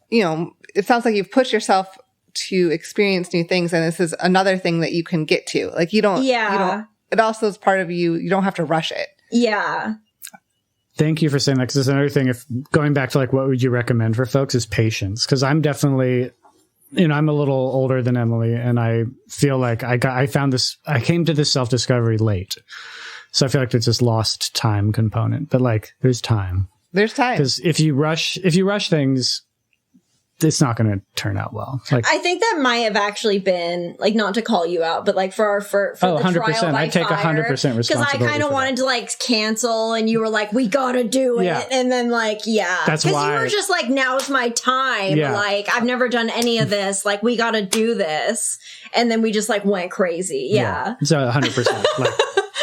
you know, it sounds like you've pushed yourself to experience new things, and this is another thing that you can get to. Like, you don't, it also is part of you. You don't have to rush it. Yeah. Thank you for saying that, because it's another thing. If going back to, like, what would you recommend for folks is patience, because I'm definitely, you know, I'm a little older than Emily, and I feel like I came to this self-discovery late. So I feel like there's this lost time component, but, like, there's time. There's time. Because if you rush things, it's not going to turn out well. Like, I think that might have actually been, like, not to call you out, but, like, for the 100%. trial by I take 100% fire, responsibility. because I kind of wanted to, like, cancel, and you were like, we gotta do it. Yeah. And then, like, yeah. That's why. Because you were just like, now's my time. Yeah. Like, I've never done any of this. Like, we gotta do this. And then we just, like, went crazy. Yeah. So 100%.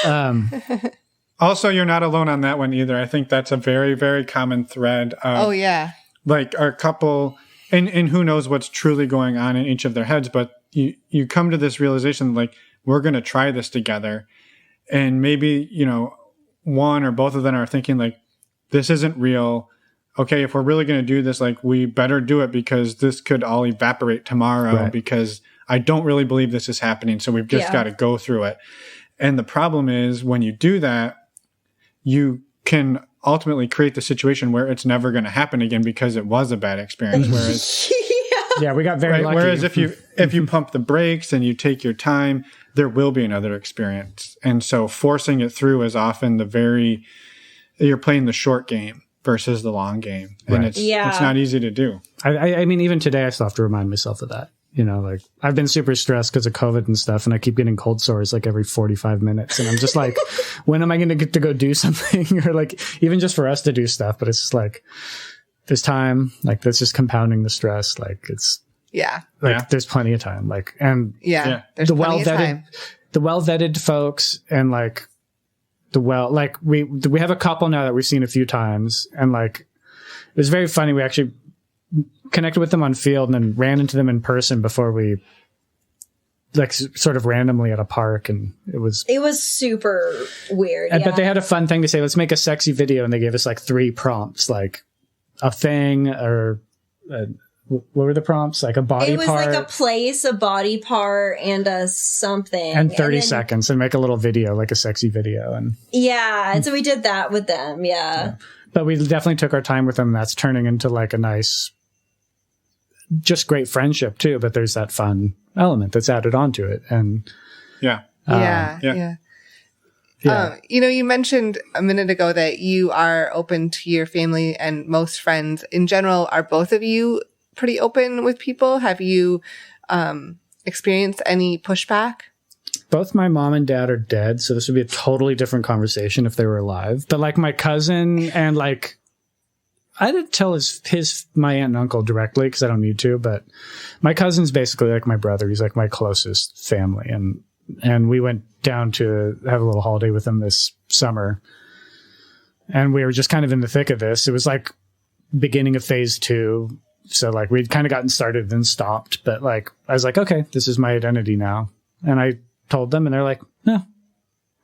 Like, Also, you're not alone on that one either. I think that's a very, very common thread. Like, our couple, and who knows what's truly going on in each of their heads, but you come to this realization, like, we're going to try this together. And maybe, you know, one or both of them are thinking, like, this isn't real. Okay, if we're really going to do this, like, we better do it, because this could all evaporate tomorrow, right? Because I don't really believe this is happening. So we've just got to go through it. And the problem is, when you do that, you can ultimately create the situation where it's never going to happen again, because it was a bad experience. Whereas, we got very lucky. Whereas if you pump the brakes and you take your time, there will be another experience. And so forcing it through is often you're playing the short game versus the long game, and it's not easy to do. I mean, even today, I still have to remind myself of that. You know, like, I've been super stressed because of COVID and stuff, and I keep getting cold sores, like, every 45 minutes. And I'm just like, when am I going to get to go do something? Or, like, even just for us to do stuff. But it's just like, there's time. Like, that's just compounding the stress. Like, it's, there's plenty of time. Like, and there's the well-vetted folks, and, like, we have a couple now that we've seen a few times. And, like, it was very funny. We actually connected with them on field and then ran into them in person before we, like, sort of randomly at a park, and it was super weird. But they had a fun thing to say, let's make a sexy video, and they gave us, like, 3 prompts, like a thing, or what were the prompts? Like a body It was part. like a place, a body part, and a something. And 30 seconds and make a little video, like a sexy video. And yeah. And so we did that with them. Yeah. But we definitely took our time with them. That's turning into like a nice, just great friendship too. But there's that fun element that's added onto it. And Yeah. Yeah. You mentioned a minute ago that you are open to your family and most friends. In general, are both of you pretty open with people? Have you experienced any pushback? Both my mom and dad are dead, so this would be a totally different conversation if they were alive. But like my cousin and like, I didn't tell my aunt and uncle directly because I don't need to, but my cousin's basically like my brother. He's like my closest family. And we went down to have a little holiday with them this summer. And we were just kind of in the thick of this. It was like beginning of phase 2. So like we'd kind of gotten started then stopped. But like, I was like, okay, this is my identity now. And I told them and they're like, no,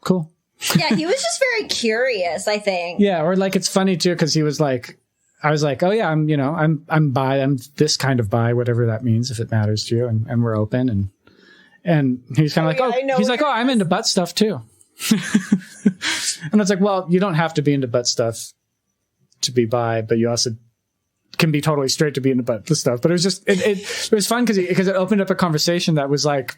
cool. Yeah, he was just very curious, I think. Yeah, or like it's funny too because he was like, I was like, oh yeah, I'm bi, I'm this kind of bi, whatever that means if it matters to you, and we're open and he's kind of he's like, oh, I'm into butt stuff too. And I was like, well, you don't have to be into butt stuff to be bi, but you also can be totally straight to be into butt stuff. But it was just it was fun because it opened up a conversation that was like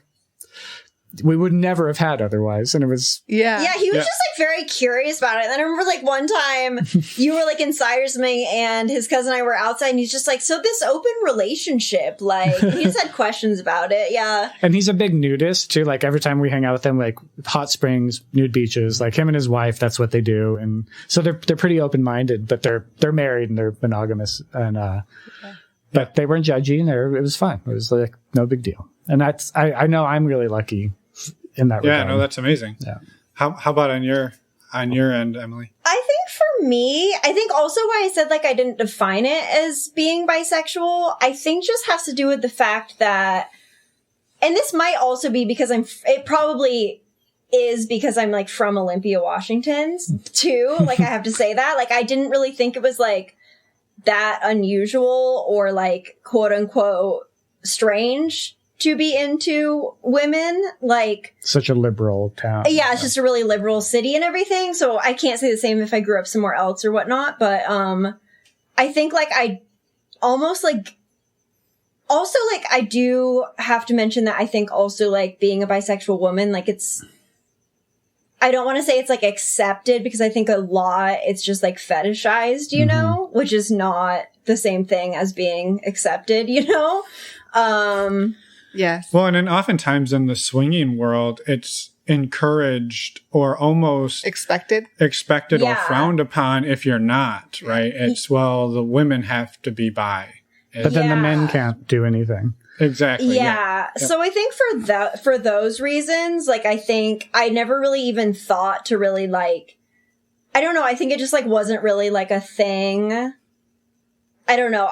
we would never have had otherwise. And it was... Yeah, he was just like very curious about it. And I remember like one time you were like inside or something and his cousin and I were outside and he's just like, so this open relationship, like he just had questions about it. Yeah. And he's a big nudist too. Like every time we hang out with him, like hot springs, nude beaches, like him and his wife, that's what they do. And so they're pretty open-minded, but they're married and they're monogamous. And, but they weren't judgy and it was fun. It was like no big deal. And that's, I know I'm really lucky in that regard. Yeah, no, that's amazing. Yeah. How about on your end, Emily? I think for me, I think also why I said like I didn't define it as being bisexual, I think just has to do with the fact that, and this might also be because it probably is because I'm like from Olympia, Washington too. Like I have to say that, like I didn't really think it was like that unusual or like quote unquote strange to be into women, like such a liberal town. Yeah, it's just a really liberal city and everything. So I can't say the same if I grew up somewhere else or whatnot. But I think like I almost like also like I do have to mention that I think also like being a bisexual woman, like I don't want to say it's like accepted because I think a lot it's just like fetishized, you know, which is not the same thing as being accepted, you know. Yes. Well, and then oftentimes in the swinging world, it's encouraged or almost expected or frowned upon if you're not, right? It's, well, the women have to be bi. But then the men can't do anything. Exactly. Yeah. So I think for those reasons, like I think I never really even thought to really like, I don't know. I think it just like wasn't really like a thing. I don't know.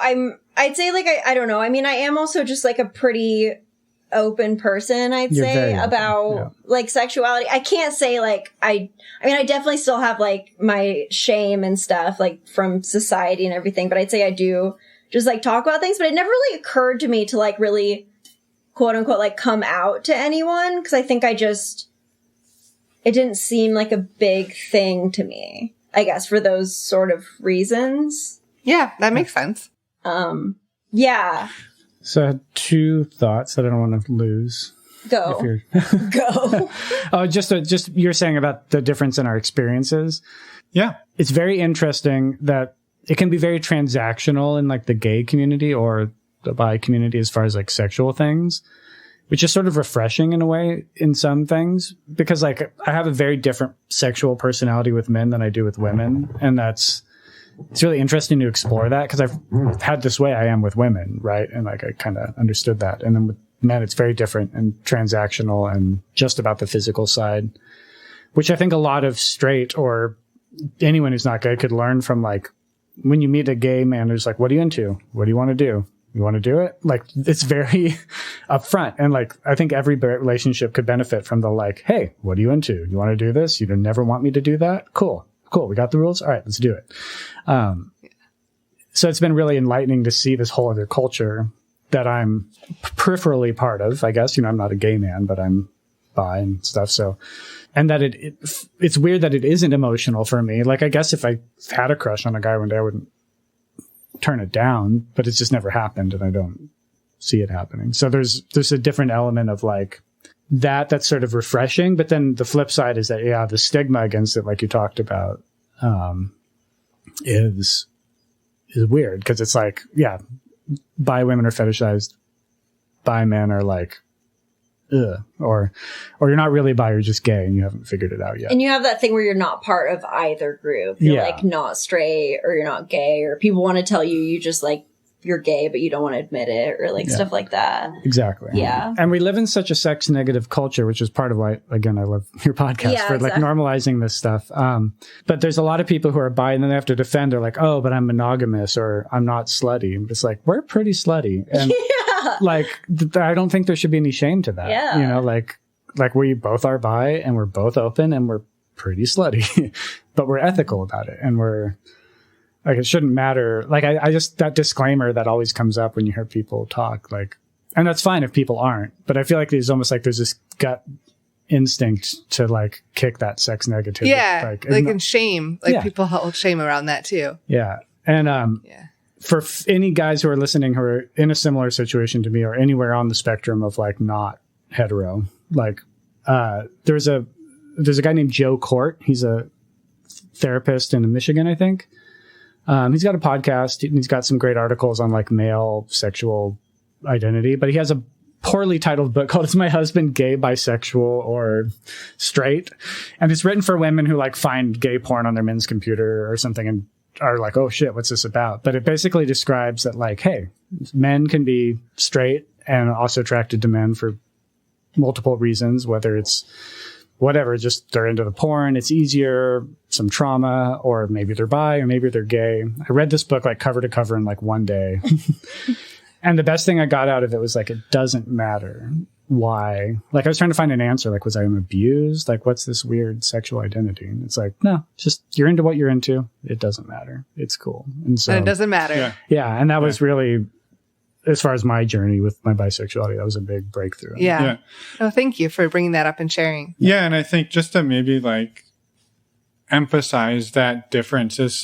I'd say like, I don't know. I mean, I am also just like a pretty open person, I'd say, about like sexuality. I can't say like, I mean, I definitely still have like my shame and stuff like from society and everything, but I'd say I do just like talk about things, but it never really occurred to me to like really quote unquote like come out to anyone. Cause I think it didn't seem like a big thing to me, I guess, for those sort of reasons. Yeah, that makes sense. Yeah. So I had two thoughts that I don't want to lose. Go. Go. Oh, just you're saying about the difference in our experiences. Yeah. It's very interesting that it can be very transactional in like the gay community or the bi community as far as like sexual things, which is sort of refreshing in a way in some things because like I have a very different sexual personality with men than I do with women. And it's really interesting to explore that because I've had this way I am with women, right? And like I kind of understood that. And then with men, it's very different and transactional and just about the physical side, which I think a lot of straight or anyone who's not gay could learn from like when you meet a gay man who's like, what are you into? What do you want to do? You want to do it? Like it's very upfront. And like I think every relationship could benefit from the like, hey, what are you into? You want to do this? You never want me to do that? Cool. We got the rules. All right, let's do it. so it's been really enlightening to see this whole other culture that I'm peripherally part of, I guess. I'm not a gay man, but I'm bi and stuff. So, and that it's weird that it isn't emotional for me. Like, I guess if I had a crush on a guy one day, I wouldn't turn it down, but it's just never happened, and I don't see it happening. So there's a different element of like that's sort of refreshing. But then the flip side is that, the stigma against it, like you talked about, is weird, because it's like, bi women are fetishized, bi men are like, ugh, or you're not really bi, you're just gay and you haven't figured it out yet. And you have that thing where you're not part of either group. You're like not straight, or you're not gay, or people want to tell you just like you're gay, but you don't want to admit it, or like stuff like that. Exactly. Yeah. And we live in such a sex negative culture, which is part of why, again, I love your podcast for like normalizing this stuff. But there's a lot of people who are bi and then they have to defend. They're like, oh, but I'm monogamous, or I'm not slutty. It's like, we're pretty slutty. And like, I don't think there should be any shame to that. Yeah. Like we both are bi and we're both open and we're pretty slutty, but we're ethical about it. And we're like, it shouldn't matter. Like, I just, that disclaimer that always comes up when you hear people talk, like, and that's fine if people aren't, but I feel like there's almost like there's this gut instinct to like kick that sex negativity. Yeah. And shame. Like people hold shame around that too. Yeah. And, for any guys who are listening who are in a similar situation to me or anywhere on the spectrum of like not hetero, like, there's a guy named Joe Court. He's a therapist in Michigan, I think. He's got a podcast and he's got some great articles on like male sexual identity, but he has a poorly titled book called "Is My Husband Gay, Bisexual, or Straight?" And it's written for women who like find gay porn on their men's computer or something and are like, oh shit, what's this about? But it basically describes that like, hey, men can be straight and also attracted to men for multiple reasons, whether it's whatever, just they're into the porn, it's easier, some trauma, or maybe they're bi, or maybe they're gay. I read this book like cover to cover in like one day. And the best thing I got out of it was like, it doesn't matter why. Like, I was trying to find an answer. Like, was I abused? Like, what's this weird sexual identity? And it's like, no, just you're into what you're into. It doesn't matter. It's cool. And so it doesn't matter. Yeah. And that was really, as far as my journey with my bisexuality, that was a big breakthrough. Yeah. Oh, thank you for bringing that up and sharing. Yeah. And I think just to maybe like emphasize that difference is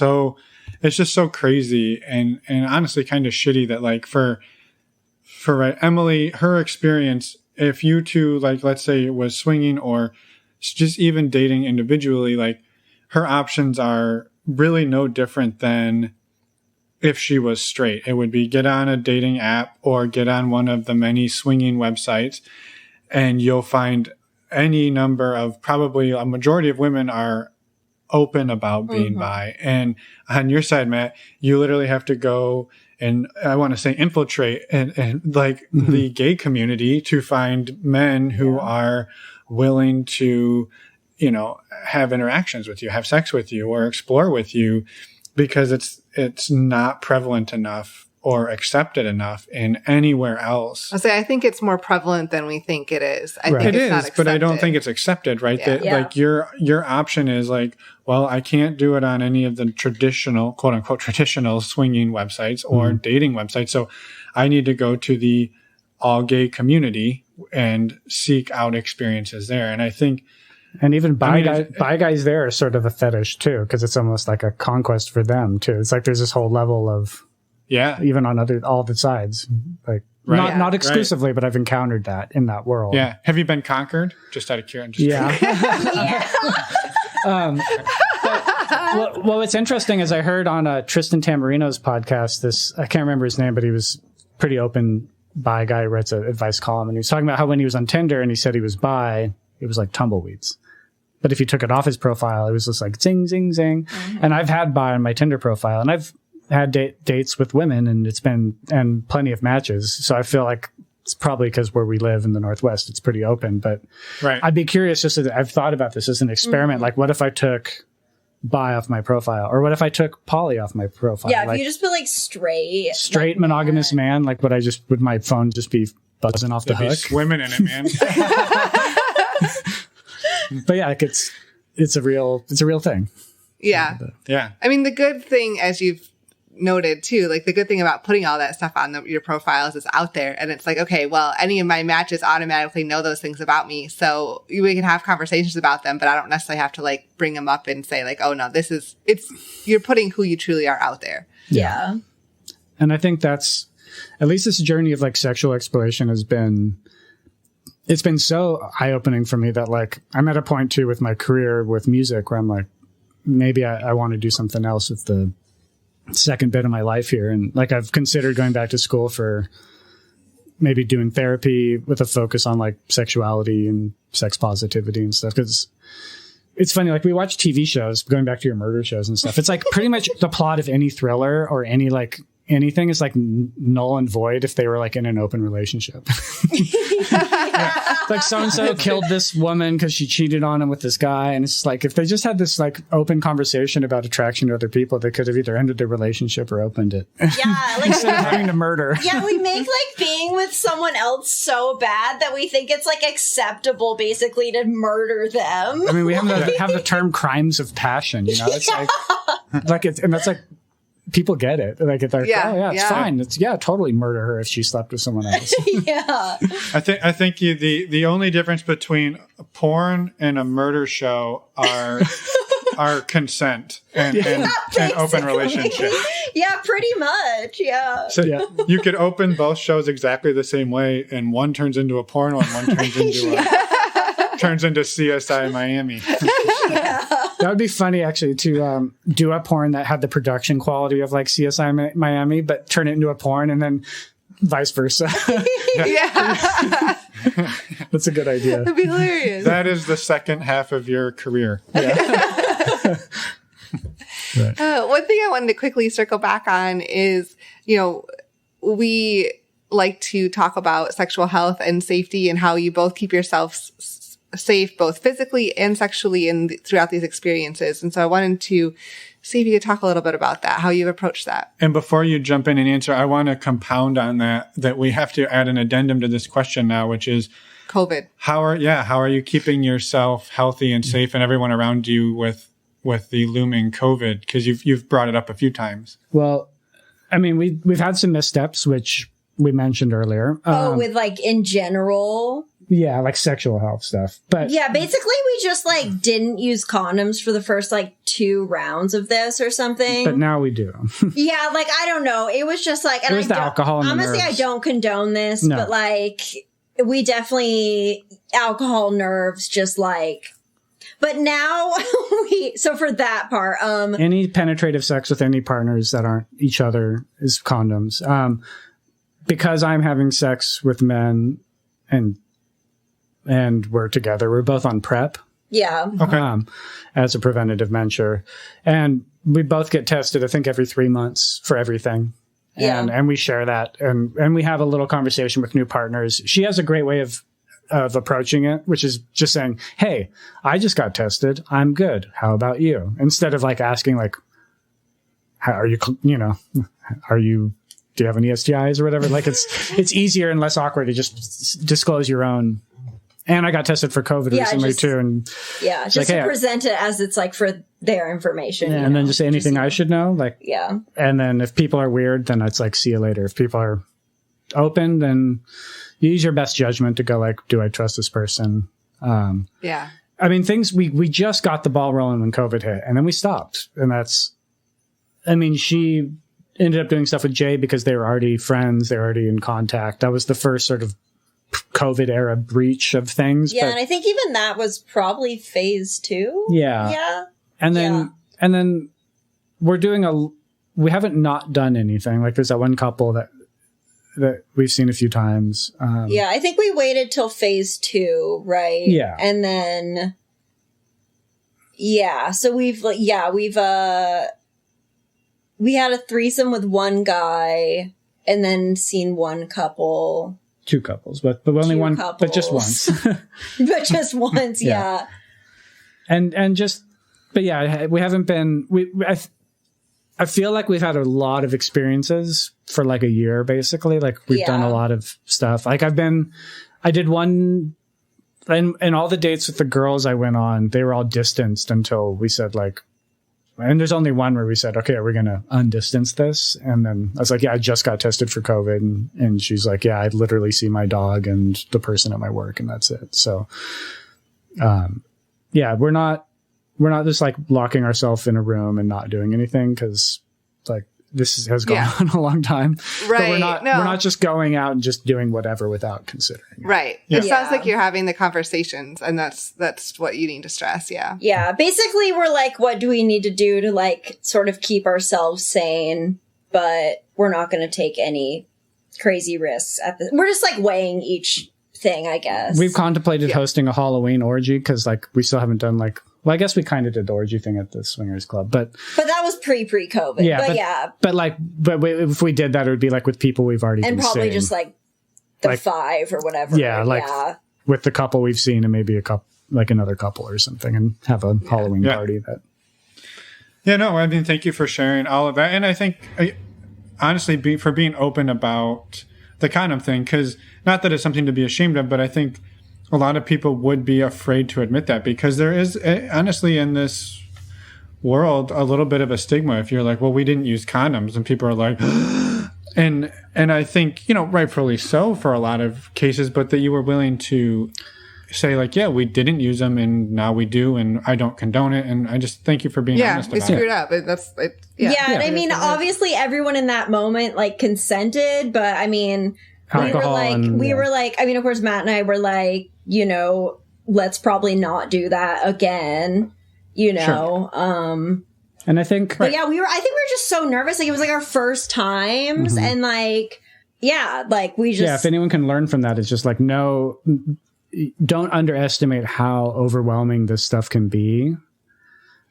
it's just so crazy and honestly kind of shitty that like for Emily, her experience, if you two, like, let's say it was swinging or just even dating individually, like her options are really no different than if she was straight. It would be get on a dating app or get on one of the many swinging websites, and you'll find any number of, probably a majority of women are open about being bi. And on your side, Matt, you literally have to go and I want to say infiltrate and like the gay community to find men who are willing to, have interactions with you, have sex with you, or explore with you, because it's not prevalent enough or accepted enough in anywhere else. I think it's more prevalent than we think it is. I think it it's is, not accepted. but I don't think it's accepted, right? Like your option is like, well, I can't do it on any of the traditional, quote unquote, traditional swinging websites or dating websites. So I need to go to the all gay community and seek out experiences there. And I think, and even bi guys there are sort of a fetish too, because it's almost like a conquest for them too. It's like there's this whole level of, even on all the sides, like not exclusively, but I've encountered that in that world. Yeah. Have you been conquered? Just out of curiosity. Well, what's interesting is I heard on Tristan Tamarino's podcast, I can't remember his name, but he was pretty open bi guy, writes an advice column, and he was talking about how when he was on Tinder and he said he was bi, it was like tumbleweeds. But if he took it off his profile, it was just like zing, zing, zing. And I've had bi on my Tinder profile, and I've had dates with women, and plenty of matches. So I feel like it's probably because where we live in the Northwest, it's pretty open. But I'd be curious, I've thought about this as an experiment. Like, what if I took bi off my profile, or what if I took poly off my profile? Yeah, like, if you just put like straight like, monogamous man, like would my phone just be buzzing off the hook? Be swimming in it, man. But yeah, like it's a real thing. Yeah. Yeah. I mean, the good thing, as you've noted too, like the good thing about putting all that stuff on your profiles is out there. And it's like, okay, well, any of my matches automatically know those things about me. So we can have conversations about them, but I don't necessarily have to like bring them up and say like, oh no, you're putting who you truly are out there. Yeah. And I think that's, at least this journey of like sexual exploration it's been so eye-opening for me that like I'm at a point too with my career with music where I'm like, maybe I want to do something else with the second bit of my life here. And like I've considered going back to school for maybe doing therapy with a focus on like sexuality and sex positivity and stuff. Because it's funny, like we watch TV shows, going back to your murder shows and stuff. It's like pretty much the plot of any thriller or any like anything is like null and void if they were like in an open relationship. Like so-and-so killed this woman because she cheated on him with this guy. And it's like, if they just had this like open conversation about attraction to other people, they could have either ended their relationship or opened it. Yeah. Like instead of having to murder. Yeah. We make like being with someone else so bad that we think it's like acceptable basically to murder them. I mean, we have the term crimes of passion, you know, it's like it's, and that's like, people get it. Like, it's like, it's fine. It's totally murder her if she slept with someone else. Yeah. I think the only difference between porn and a murder show are consent and open relationship. Yeah, pretty much. Yeah. So you could open both shows exactly the same way, and one turns into a porno and one turns into turns into CSI Miami. That would be funny, actually, to do a porn that had the production quality of like CSI Miami, but turn it into a porn and then vice versa. Yeah. That's a good idea. That'd be hilarious. That is the second half of your career. Yeah. Right. One thing I wanted to quickly circle back on is, you know, we like to talk about sexual health and safety and how you both keep yourselves safe, both physically and sexually throughout these experiences. And so I wanted to see if you could talk a little bit about that, how you've approached that. And before you jump in and answer, I want to compound on that we have to add an addendum to this question now, which is COVID. How are you keeping yourself healthy and safe and everyone around you with the looming COVID? Because you've brought it up a few times. Well, I mean, we've had some missteps, which we mentioned earlier. With like in general. Yeah, like sexual health stuff. But yeah, basically we just like didn't use condoms for the first like 2 rounds of this or something. But now we do. Yeah, like I don't know. It was just like, and it was the alcohol and honestly, the nerves. I don't condone this, but like we definitely alcohol nerves just like. But now so for that part, any penetrative sex with any partners that aren't each other is condoms. Because I'm having sex with men and we're together. We're both on PrEP. Yeah. Okay. As a preventative measure. And we both get tested, I think, every 3 months for everything. And we share that. And we have a little conversation with new partners. She has a great way of approaching it, which is just saying, hey, I just got tested. I'm good. How about you? Instead of like asking like, how are you, do you have any STIs or whatever? Like it's easier and less awkward to just disclose your own. And I got tested for COVID recently too. And just like, to present it as it's like for their information. Yeah, and then just say anything I should know. Like, yeah. And then if people are weird, then it's like, see you later. If people are open, then you use your best judgment to go like, do I trust this person? Yeah. I mean, we just got the ball rolling when COVID hit and then we stopped. And she ended up doing stuff with Jay because they were already friends. They were already in contact. That was the first sort of COVID era breach of things. Yeah. And I think even that was probably phase 2. Yeah. Yeah. And then we haven't not done anything. Like there's that one couple that we've seen a few times. I think we waited till phase 2, right? Yeah. And then, so we had a threesome with one guy and then seen one couple. 2 couples, but only one, couples. but just once. But just once, yeah. We haven't been, I feel like we've had a lot of experiences for like a year, basically. Like we've done a lot of stuff. Like I did one, and all the dates with the girls I went on, they were all distanced until we said like, and there's only one where we said, okay, we're going to undistance this. And then I was like, yeah, I just got tested for COVID. And she's like, yeah, I literally see my dog and the person at my work, and that's it. So, yeah, we're not just like locking ourselves in a room and not doing anything, because like this has gone on a long time. Right. But we're not just going out and just doing whatever without considering it. Right. It sounds like you're having the conversations, and that's what you need to stress. Yeah. Yeah. Basically, we're like, what do we need to do to like sort of keep ourselves sane, but we're not going to take any crazy risks we're just like weighing each thing, I guess. We've contemplated hosting a Halloween orgy, because like we still haven't done like, well, I guess we kind of did the orgy thing at the Swingers Club, but that was pre-COVID. Yeah, but if we did that, it would be like with people we've already and been probably seeing. just like the like, 5 or whatever. Yeah, with the couple we've seen, and maybe a couple, like another couple or something, and have a Halloween party. That. Yeah, no, I mean, thank you for sharing all of that, and I think honestly, for being open about the condom thing, because not that it's something to be ashamed of, but I think a lot of people would be afraid to admit that, because there is honestly in this world a little bit of a stigma if you're like, well, we didn't use condoms, and people are like, and I think, you know, rightfully so for a lot of cases, but that you were willing to say like, yeah, we didn't use them and now we do, and I don't condone it, and I just thank you for being honest about it. Yeah, we screwed up. That's it. And I mean, obviously everyone in that moment like consented, but I mean, we were like, I mean, of course, Matt and I were like, you know, let's probably not do that again, you know. Sure. And I think, but yeah, I think we were just so nervous. Like it was like our first times, and like, like we just, if anyone can learn from that, it's just like, no, don't underestimate how overwhelming this stuff can be.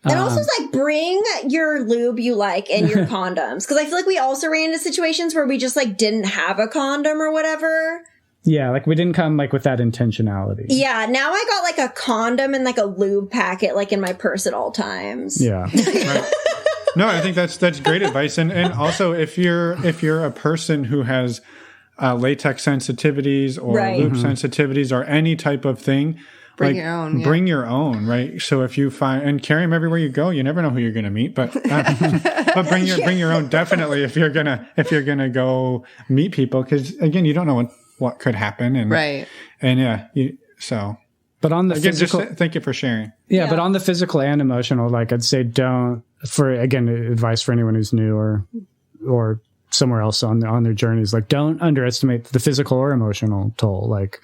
And also, it's like, bring your lube you like and your condoms. Because I feel like we also ran into situations where we just, like, didn't have a condom or whatever. Yeah, like, we didn't come, like, with that intentionality. Yeah, now I got, like, a condom and, like, a lube packet, like, in my purse at all times. Yeah. Right. No, I think that's great advice. And also, if you're a person who has latex sensitivities or lube sensitivities or any type of thing, Bring your own. Yeah. Bring your own, right? So if you find, and carry them everywhere you go, you never know who you're going to meet, but bring your own definitely if you're gonna go meet people, because again, you don't know what could happen, and But on the physical, thank you for sharing. Yeah, but on the physical and emotional, like I'd say, don't, for again, advice for anyone who's new or somewhere else on their journeys, like don't underestimate the physical or emotional toll. Like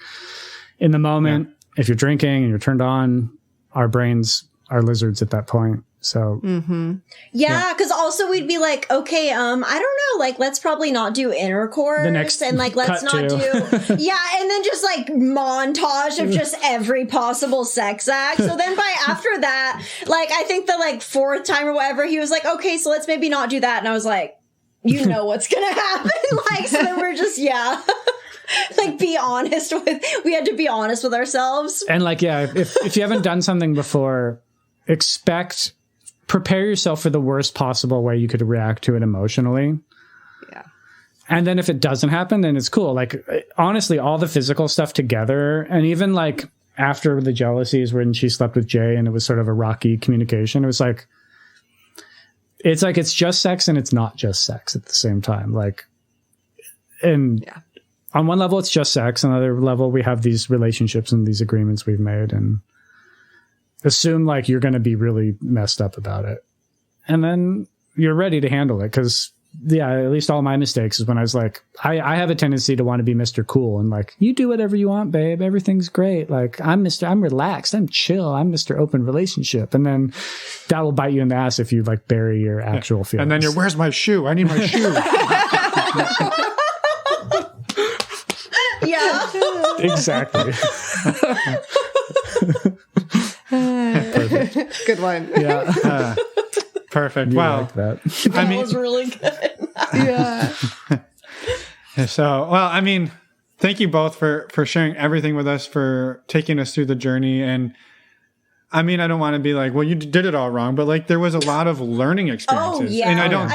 in the moment. Yeah. If you're drinking and you're turned on, our brains are lizards at that point. So, because also we'd be like, okay, I don't know, like, let's probably not do intercourse, and like, let's not do, and then just like montage of just every possible sex act. So then after that, like, I think the like 4th time or whatever, he was like, okay, so let's maybe not do that. And I was like, you know what's gonna happen. Like, so then we're just, like, we had to be honest with ourselves. And like, if you haven't done something before, prepare yourself for the worst possible way you could react to it emotionally. Yeah. And then if it doesn't happen, then it's cool. Like, honestly, all the physical stuff together, and even like after the jealousies when she slept with Jay and it was sort of a rocky communication, it was like, it's just sex and it's not just sex at the same time. Like, and on one level, it's just sex. On another level, we have these relationships and these agreements we've made, and assume like you're going to be really messed up about it. And then you're ready to handle it. Cause at least all my mistakes is when I was like, I have a tendency to want to be Mr. Cool and like, you do whatever you want, babe. Everything's great. Like I'm relaxed. I'm chill. I'm Mr. Open Relationship. And then that will bite you in the ass if you like bury your actual feelings. And then where's my shoe? I need my shoe. Exactly. Perfect. Good one. Yeah. Perfect. Wow. Like that. That was really good. Yeah. So, well, I mean, thank you both for sharing everything with us, for taking us through the journey. And I mean, I don't want to be like, well, you did it all wrong, but like there was a lot of learning experiences. Oh, yeah. And I don't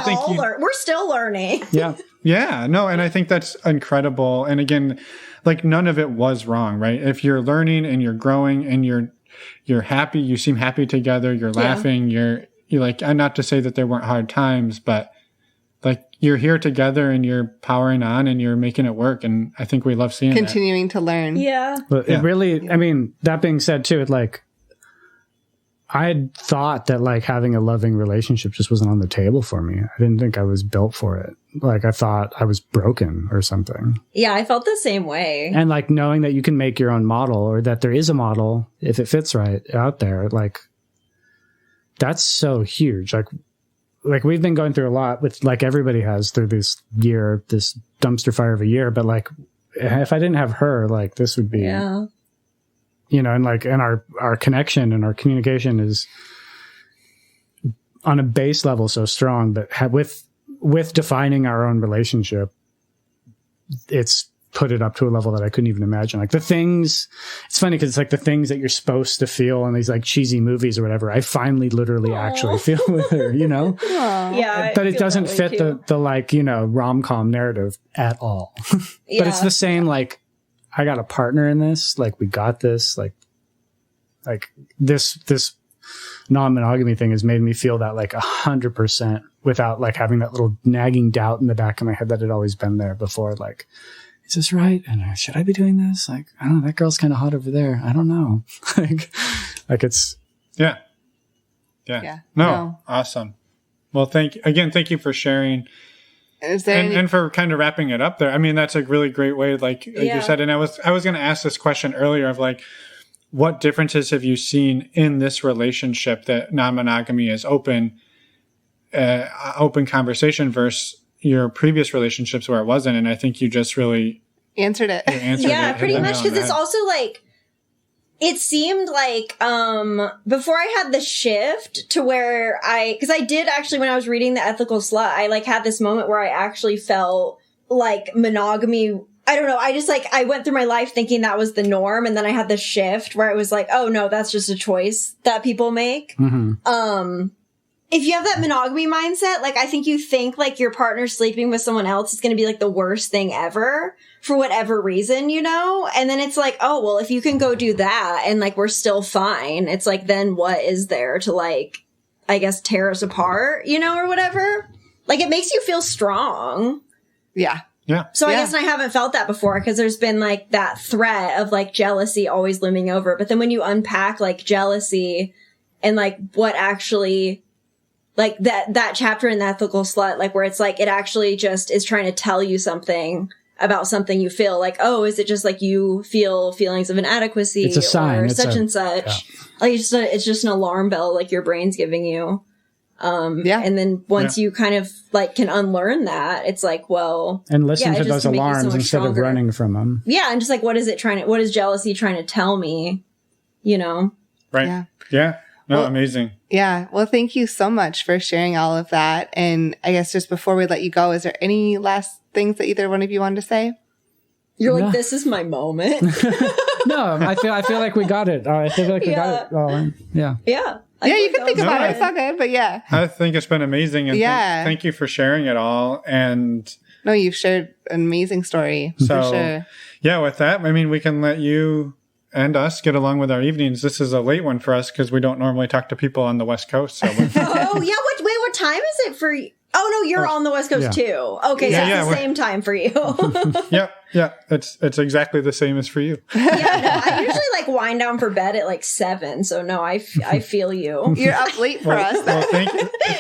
think we're still learning. Yeah. Yeah. No, and I think that's incredible. And again, like none of it was wrong, right? If you're learning and you're growing and you're happy, you seem happy together, you're laughing, you like, and not to say that there weren't hard times, but like you're here together and you're powering on and you're making it work. And I think we love seeing continuing to learn. Yeah. But it really, I mean, that being said too, it like, I had thought that like having a loving relationship just wasn't on the table for me. I didn't think I was built for it. Like I thought I was broken or something. Yeah, I felt the same way. And like knowing that you can make your own model or that there is a model, if it fits right out there, like that's so huge. Like we've been going through a lot with like everybody has through this year, this dumpster fire of a year. But like if I didn't have her, like this would be, you know, and like, and our connection and our communication is on a base level so strong, but with defining our own relationship, it's put it up to a level that I couldn't even imagine. Like the things, it's funny because it's like the things that you're supposed to feel in these like cheesy movies or whatever, I finally literally actually feel with her, you know? Yeah. But it doesn't fit the like, you know, rom-com narrative at all. But it's the same, like, I got a partner in this, like we got this, like this non-monogamy thing has made me feel that like 100% without like having that little nagging doubt in the back of my head that had always been there before. Like, is this right? And should I be doing this? Like, I don't know. That girl's kind of hot over there. I don't know. like it's. Yeah. No. Awesome. Well, thank you for sharing. Is there and for kind of wrapping it up there. I mean, that's a really great way, like you said. And I was going to ask this question earlier of like, what differences have you seen in this relationship that non-monogamy is open conversation versus your previous relationships where it wasn't? And I think you just really answered it. Yeah, pretty much. Because it's also like, it seemed like before I had the shift to where because I did actually, when I was reading The Ethical Slut, I like had this moment where I actually felt like monogamy, I don't know, I just like, I went through my life thinking that was the norm, and then I had the shift where it was like, oh no, that's just a choice that people make. Mm-hmm. If you have that monogamy mindset, like I think you think like your partner sleeping with someone else is going to be like the worst thing ever for whatever reason, you know? And then it's like, oh, well, if you can go do that and like we're still fine, it's like, then what is there to like, I guess, tear us apart, you know, or whatever? Like it makes you feel strong. Yeah. Yeah. So I guess I haven't felt that before because there's been like that threat of like jealousy always looming over. But then when you unpack like jealousy and like what actually, like that chapter in The Ethical Slut, like where it's like, it actually just is trying to tell you something about something you feel, like, oh, is it just like you feel feelings of inadequacy it's a sign. or it's such and such? Yeah. Like it's just an alarm bell like your brain's giving you. And then once you kind of like can unlearn that, it's like, well, and listen to those alarms instead of running from them. Yeah. And just like, what is jealousy trying to tell me? You know? Right. Yeah. No, well, amazing. Yeah. Well, thank you so much for sharing all of that. And I guess just before we let you go, is there any last things that either one of you want to say? You're like, this is my moment. No, I feel like we got it. I feel like we got it all in. Yeah. Yeah. Yeah, you can think about it. It's all good, but yeah. I think it's been amazing. And thank you for sharing it all. And no, you've shared an amazing story. So, for sure. Yeah, with that, I mean, we can let you and us get along with our evenings. This is a late one for us because we don't normally talk to people on the West Coast. So oh, yeah. What time is it for you? Oh, no, you're on the West Coast too. Okay, so it's the same time for you. Yeah. It's exactly the same as for you. Yeah, no, I usually like wind down for bed at like 7. So no, I feel you. You're up late for us. Well,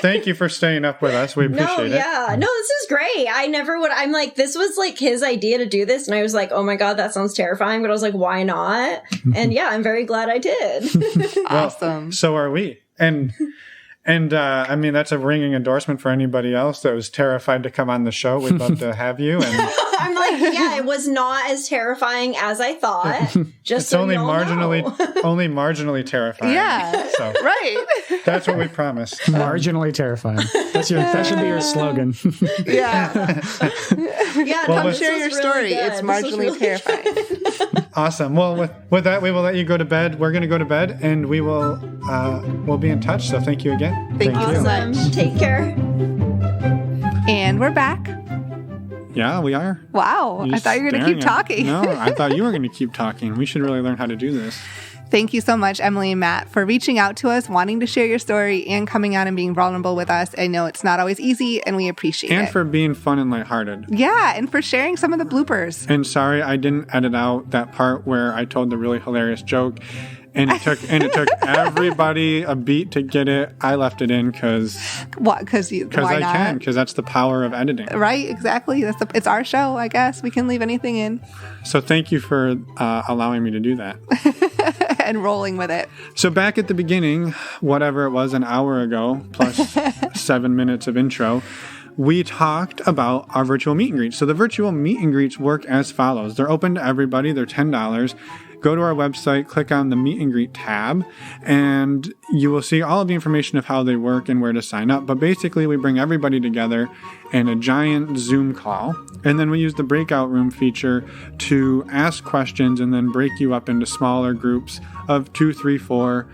thank you for staying up with us. We appreciate it. Yeah. No, this is great. I never would. I'm like, this was like his idea to do this. And I was like, oh my God, that sounds terrifying. But I was like, why not? And yeah, I'm very glad I did. Awesome. Well, so are we. And I mean, that's a ringing endorsement for anybody else that was terrified to come on the show. We'd love to have you. And I'm like, yeah, it was not as terrifying as I thought. Just it's so only only marginally terrifying. Yeah, so right. That's what we promised. Marginally terrifying. That should be your slogan. Yeah. Yeah. Well, come share your story. It's marginally terrifying. Awesome. Well, with that, we will let you go to bed. We're going to go to bed, and we will we'll be in touch. So thank you again. Thank you so much. Take care. And we're back. Yeah, we are. Wow. I thought you were going to keep talking. No, I thought you were going to keep talking. We should really learn how to do this. Thank you so much, Emily and Matt, for reaching out to us, wanting to share your story, and coming on and being vulnerable with us. I know it's not always easy, and we appreciate it. And for being fun and lighthearted. Yeah, and for sharing some of the bloopers. And sorry, I didn't edit out that part where I told the really hilarious joke. And it took everybody a beat to get it. I left it in because I can, because that's the power of editing. Right, exactly. It's our show, I guess. We can leave anything in. So thank you for allowing me to do that. And rolling with it. So back at the beginning, whatever it was, an hour ago, plus 7 minutes of intro, we talked about our virtual meet and greets. So the virtual meet and greets work as follows. They're open to everybody. They're $10. Go to our website, click on the Meet and Greet tab, and you will see all of the information of how they work and where to sign up. But basically, we bring everybody together in a giant Zoom call, and then we use the breakout room feature to ask questions and then break you up into smaller groups of 2, 3, 4,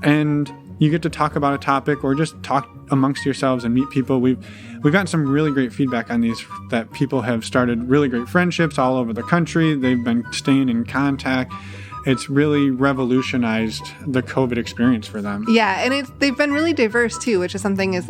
and you get to talk about a topic or just talk amongst yourselves and meet people. We've gotten some really great feedback on these, that people have started really great friendships all over the country. They've been staying in contact. It's really revolutionized the COVID experience for them. Yeah, and they've been really diverse too, which is something is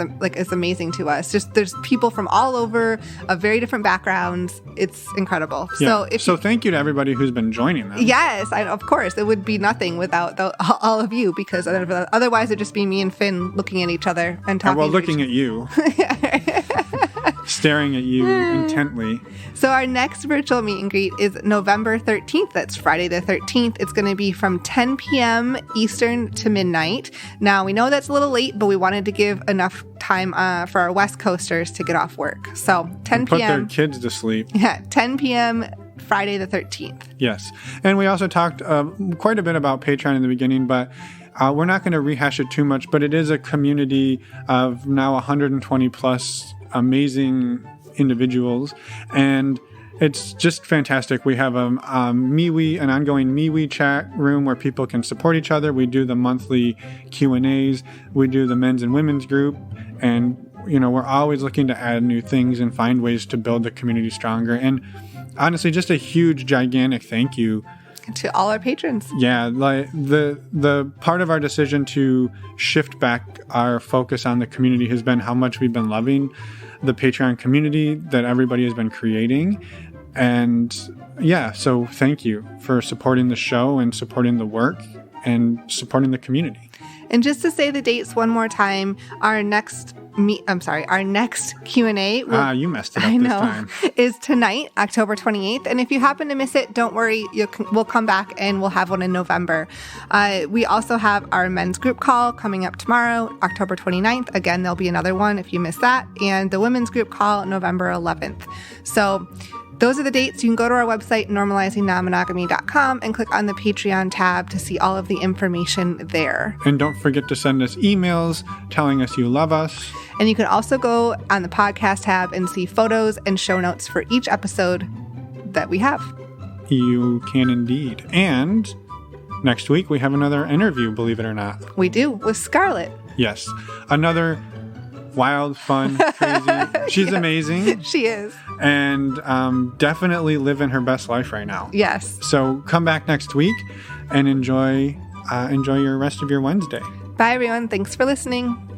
amazing to us. Just there's people from all over, of very different backgrounds. It's incredible. Yeah. So thank you to everybody who's been joining them. Yes, of course. It would be nothing without all of you, because otherwise it'd just be me and Finn looking at each other and talking. Well, looking at you. Staring at you intently. So our next virtual meet and greet is November 13th. That's Friday the 13th. It's going to be from 10 p.m. Eastern to midnight. Now, we know that's a little late, but we wanted to give enough time for our West Coasters to get off work. So 10 p.m. Put their kids to sleep. Yeah, 10 p.m. Friday the 13th. Yes. And we also talked quite a bit about Patreon in the beginning, but we're not going to rehash it too much, but it is a community of now 120 plus amazing individuals, and it's just fantastic. We have an ongoing MeWe chat room where people can support each other. We do the monthly Q&As. We do the men's and women's group, and we're always looking to add new things and find ways to build the community stronger. And honestly, just a huge, gigantic thank you to all our patrons. Yeah, like the part of our decision to shift back our focus on the community has been how much we've been loving the Patreon community that everybody has been creating. And yeah, so thank you for supporting the show and supporting the work and supporting the community. And just to say the dates one more time, our next Q&A. You messed it up this time. Is tonight, October 28th. And if you happen to miss it, don't worry. We'll come back and we'll have one in November. We also have our men's group call coming up tomorrow, October 29th. Again, there'll be another one if you miss that. And the women's group call, November 11th. So those are the dates. You can go to our website, normalizingnonmonogamy.com, and click on the Patreon tab to see all of the information there. And don't forget to send us emails telling us you love us. And you can also go on the podcast tab and see photos and show notes for each episode that we have. You can indeed. And next week we have another interview, believe it or not. We do, with Scarlett. Yes. Another wild, fun, crazy. She's amazing. She is. And definitely living her best life right now. Yes. So come back next week and enjoy your rest of your Wednesday. Bye, everyone. Thanks for listening.